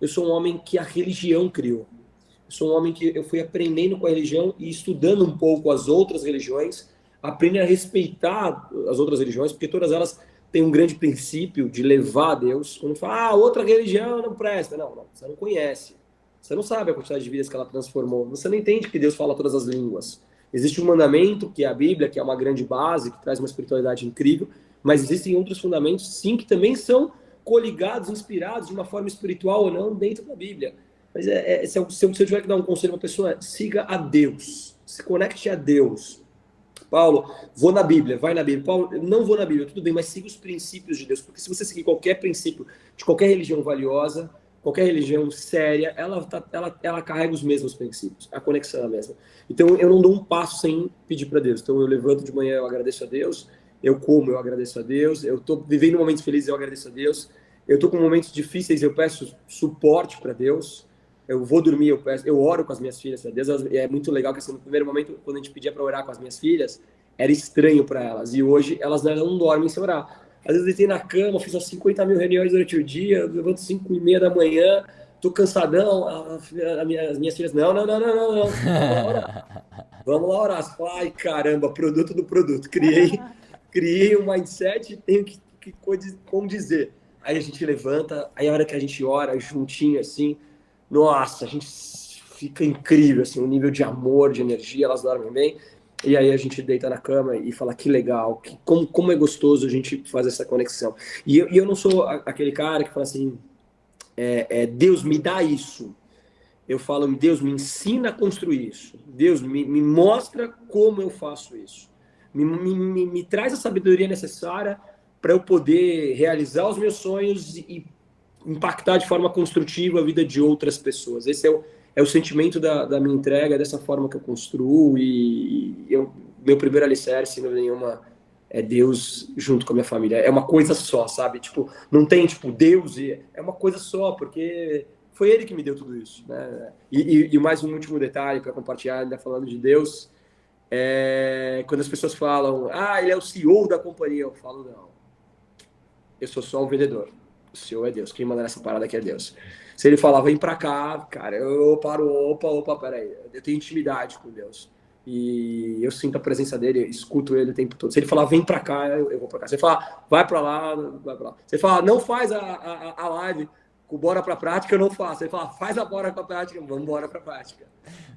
eu sou um homem que a religião criou. Eu sou um homem que eu fui aprendendo com a religião e estudando um pouco as outras religiões, aprendendo a respeitar as outras religiões, porque todas elas têm um grande princípio de levar a Deus. Quando fala, outra religião não presta. Não, você não conhece. Você não sabe a quantidade de vidas que ela transformou. Você não entende que Deus fala todas as línguas. Existe um mandamento, que é a Bíblia, que é uma grande base, que traz uma espiritualidade incrível, mas existem outros fundamentos, sim, que também são coligados, inspirados de uma forma espiritual ou não dentro da Bíblia. Mas se eu tiver que dar um conselho para uma pessoa, siga a Deus. Se conecte a Deus. Paulo, vou na Bíblia, vai na Bíblia. Paulo, eu não vou na Bíblia, tudo bem, mas siga os princípios de Deus. Porque se você seguir qualquer princípio de qualquer religião valiosa, qualquer religião séria, ela carrega os mesmos princípios. A conexão é a mesma. Então, eu não dou um passo sem pedir para Deus. Então, eu levanto de manhã, eu agradeço a Deus. Eu como, eu agradeço a Deus. Eu estou vivendo momentos felizes, eu agradeço a Deus. Eu estou com momentos difíceis, eu peço suporte para Deus. Eu vou dormir, eu oro com as minhas filhas a Deus. É muito legal que assim, no primeiro momento, quando a gente pedia para orar com as minhas filhas, era estranho para elas. E hoje elas não dormem sem orar. Às vezes eu deitei na cama, fiz umas 50 mil reuniões durante o dia, eu levanto 5:30 da manhã, tô cansadão. As minhas filhas, não. Vamos lá orar. Vamos lá orar. Você fala, ai caramba, produto do produto. Criei um mindset e tenho que condizer. Aí a gente levanta, aí a hora que a gente ora juntinho assim, nossa, a gente fica incrível, assim, o nível de amor, de energia, elas dormem bem. E aí a gente deita na cama e fala que legal, como é gostoso a gente fazer essa conexão. E eu não sou aquele cara que fala assim, Deus me dá isso. Eu falo, Deus me ensina a construir isso. Deus me mostra como eu faço isso. Me traz a sabedoria necessária para eu poder realizar os meus sonhos e impactar de forma construtiva a vida de outras pessoas. Esse é o sentimento da minha entrega, dessa forma que eu construo. Meu primeiro alicerce, sem dúvida nenhuma, é Deus junto com a minha família. É uma coisa só, sabe? Tipo, não tem, tipo, Deus e... É uma coisa só, porque foi Ele que me deu tudo isso, né? E mais um último detalhe para compartilhar, ainda falando de Deus, quando as pessoas falam, ele é o CEO da companhia, eu falo, não. Eu sou só um vendedor. O CEO é Deus. Quem manda nessa parada aqui é Deus. Se ele falar, vem pra cá, cara, eu paro, opa, peraí. Eu tenho intimidade com Deus. E eu sinto a presença dele, escuto ele o tempo todo. Se ele falar, vem pra cá, eu vou pra cá. Se ele falar, vai pra lá, vai pra lá. Se ele falar, não faz a live com bora pra prática, eu não faço. Se ele falar, faz a bora pra prática, vamos embora pra prática.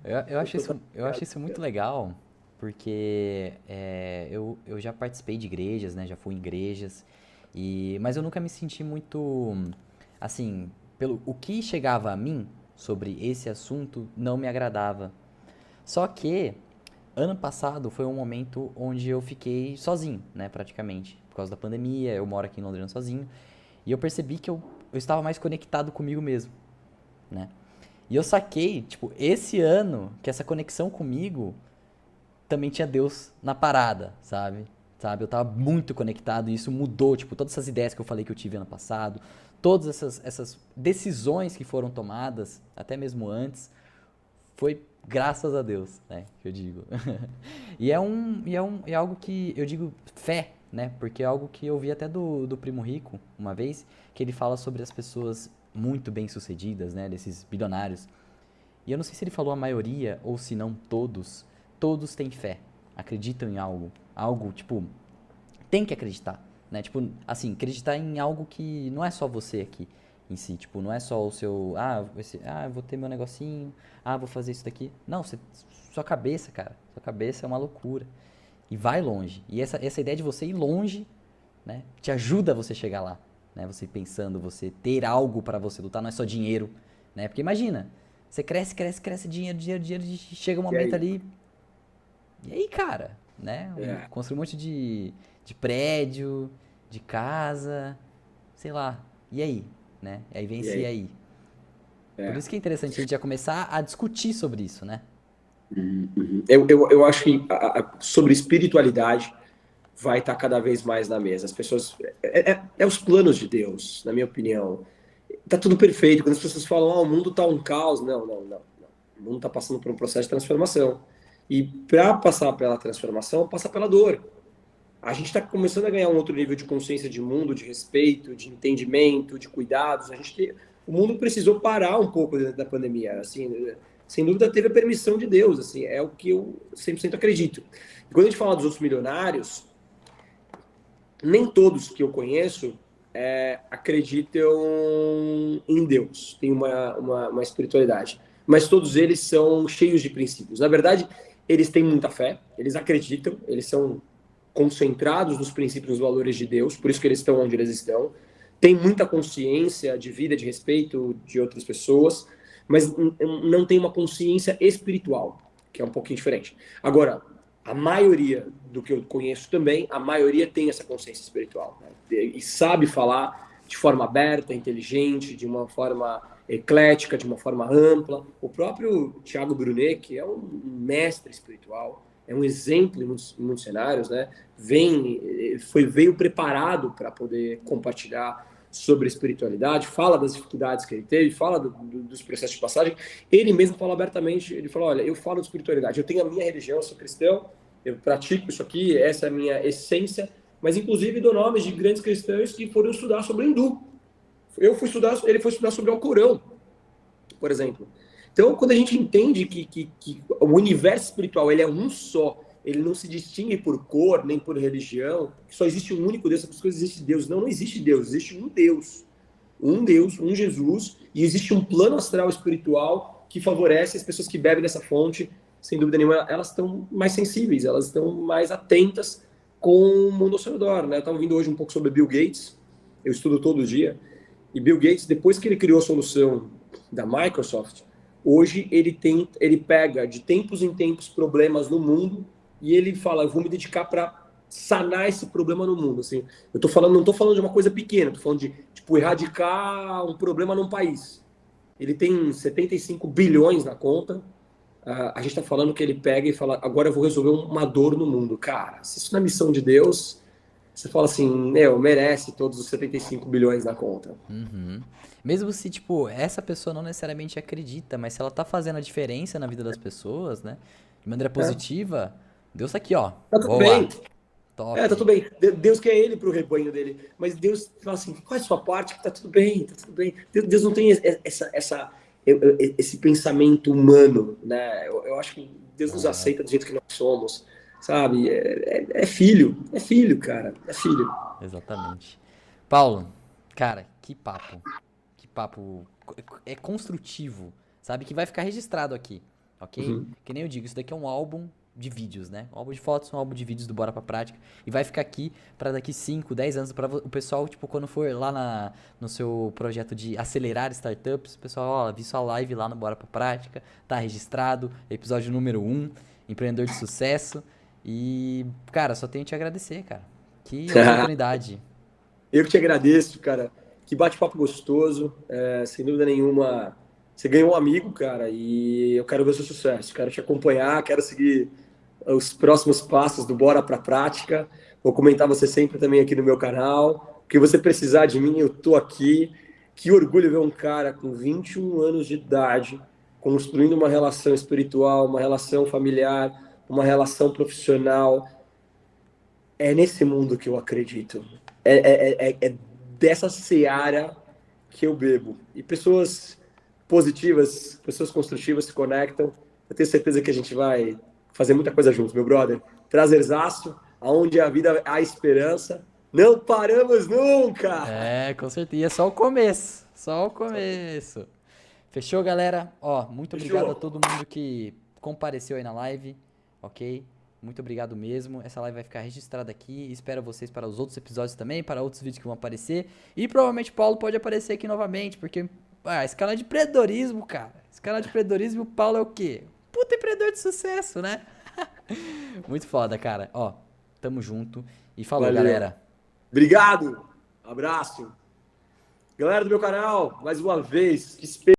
Eu acho isso muito legal, porque eu já participei de igrejas, né? Já fui em igrejas. Mas eu nunca me senti muito, assim, pelo o que chegava a mim sobre esse assunto não me agradava. Só que ano passado foi um momento onde eu fiquei sozinho, né, praticamente, por causa da pandemia. Eu moro aqui em Londrina sozinho e eu percebi que eu estava mais conectado comigo mesmo, né? E eu saquei, tipo, esse ano que essa conexão comigo também tinha Deus na parada, sabe? Eu tava muito conectado e isso mudou, tipo, todas essas ideias que eu falei que eu tive ano passado, todas essas decisões que foram tomadas, até mesmo antes, foi graças a Deus, né, que eu digo. É algo que eu digo fé, né, porque é algo que eu vi até do Primo Rico, uma vez, que ele fala sobre as pessoas muito bem-sucedidas, né, desses bilionários. E eu não sei se ele falou a maioria ou se não todos têm fé, acreditam em algo, tipo, tem que acreditar, né? Tipo, assim, acreditar em algo que não é só você aqui em si, tipo, não é só o seu, eu vou ter meu negocinho, vou fazer isso daqui. Não, sua cabeça, cara, sua cabeça é uma loucura. E vai longe. E essa ideia de você ir longe, né, te ajuda a você chegar lá, né? Você pensando, você ter algo para você lutar, não é só dinheiro, né? Porque imagina, você cresce, dinheiro, e chega um momento ali. E aí, cara, né? Construir um monte de prédio, de casa, sei lá. E aí, né? Aí vem esse e aí. Por isso que é interessante a gente já começar a discutir sobre isso, né? Eu acho que sobre espiritualidade vai estar cada vez mais na mesa. As pessoas... os planos de Deus, na minha opinião. Tá tudo perfeito. Quando as pessoas falam, o mundo tá um caos. Não. O mundo tá passando por um processo de transformação. E para passar pela transformação, passa pela dor. A gente está começando a ganhar um outro nível de consciência de mundo, de respeito, de entendimento, de cuidados. O mundo precisou parar um pouco dentro da pandemia. Assim, sem dúvida, teve a permissão de Deus. Assim, é o que eu 100% acredito. E quando a gente fala dos outros milionários, nem todos que eu conheço acreditam em Deus, tem uma espiritualidade. Mas todos eles são cheios de princípios. Na verdade, eles têm muita fé, eles acreditam, eles são concentrados nos princípios e nos valores de Deus, por isso que eles estão onde eles estão. Tem muita consciência de vida, de respeito de outras pessoas, mas não tem uma consciência espiritual, que é um pouquinho diferente. Agora, a maioria do que eu conheço também, a maioria tem essa consciência espiritual, né? E sabe falar de forma aberta, inteligente, de uma forma eclética, de uma forma ampla. O próprio Thiago Brunet, que é um mestre espiritual, é um exemplo em muitos cenários, né? Veio preparado para poder compartilhar sobre espiritualidade, fala das dificuldades que ele teve, fala dos processos de passagem. Ele mesmo fala abertamente, ele fala, olha, eu falo de espiritualidade, eu tenho a minha religião, eu sou cristão, eu pratico isso aqui, essa é a minha essência, mas inclusive dou nomes de grandes cristãos que foram estudar sobre o hindu. Ele foi estudar sobre o Alcorão, por exemplo. Então, quando a gente entende que o universo espiritual ele é um só, ele não se distingue por cor, nem por religião, só existe um único Deus, essas coisas existe Deus. Não existe Deus, existe um Deus. Um Deus, um Jesus, e existe um plano astral espiritual que favorece as pessoas que bebem dessa fonte, sem dúvida nenhuma, elas estão mais sensíveis, elas estão mais atentas com o mundo ao seu redor, né? Eu estava ouvindo hoje um pouco sobre Bill Gates, eu estudo todo dia, e Bill Gates, depois que ele criou a solução da Microsoft, hoje ele pega de tempos em tempos problemas no mundo e ele fala, eu vou me dedicar para sanar esse problema no mundo. Assim, não estou falando de uma coisa pequena, estou falando de tipo, erradicar um problema num país. Ele tem 75 bilhões na conta, a gente está falando que ele pega e fala, agora eu vou resolver uma dor no mundo. Cara, se isso não é missão de Deus, você fala assim, merece todos os 75 bilhões na conta. Uhum. Mesmo se, tipo, essa pessoa não necessariamente acredita, mas se ela tá fazendo a diferença na vida das pessoas, né? De maneira positiva, Deus tá aqui, ó. Tá tudo Boa. bem. Top. Tá tudo bem. Deus quer ele pro rebanho dele. Mas Deus fala assim, faz a sua parte, que tá tudo bem, tá tudo bem. Deus não tem esse pensamento humano, né? Eu acho que Deus nos aceita do jeito que nós somos, sabe? É filho, cara. É filho. Exatamente. Paulo, cara, que papo. Que papo é construtivo, sabe? Que vai ficar registrado aqui, ok? Uhum. Que nem eu digo, isso daqui é um álbum de vídeos, né? Um álbum de fotos, um álbum de vídeos do Bora Pra Prática. E vai ficar aqui pra daqui 5, 10 anos, pra o pessoal, tipo, quando for lá no seu projeto de acelerar startups, o pessoal, ó, vi sua live lá no Bora Pra Prática, tá registrado, episódio número 1, empreendedor de sucesso. E, cara, só tenho que te agradecer, cara. Que oportunidade. Eu que te agradeço, cara. Que bate-papo gostoso. Sem dúvida nenhuma, você ganhou um amigo, cara, e eu quero ver o seu sucesso. Quero te acompanhar, quero seguir os próximos passos do Bora Pra Prática. Vou comentar você sempre também aqui no meu canal. O que você precisar de mim, eu tô aqui. Que orgulho ver um cara com 21 anos de idade construindo uma relação espiritual, uma relação familiar, uma relação profissional. É nesse mundo que eu acredito. É dessa seara que eu bebo. E pessoas positivas, pessoas construtivas se conectam. Eu tenho certeza que a gente vai fazer muita coisa junto, meu brother. Prazerzaço, aonde a vida há esperança. Não paramos nunca! É, com certeza. E é só o começo. Só o começo. Fechou, galera? Ó, muito obrigado a todo mundo que compareceu aí na live, ok? Muito obrigado mesmo. Essa live vai ficar registrada aqui. Espero vocês para os outros episódios também, para outros vídeos que vão aparecer. E provavelmente o Paulo pode aparecer aqui novamente, porque esse canal é de empreendedorismo, cara. Esse canal é de empreendedorismo, o Paulo é o quê? Puta empreendedor de sucesso, né? Muito foda, cara. Ó, tamo junto. E falou, Valeu. galera. Obrigado. Abraço. Galera do meu canal, mais uma vez, que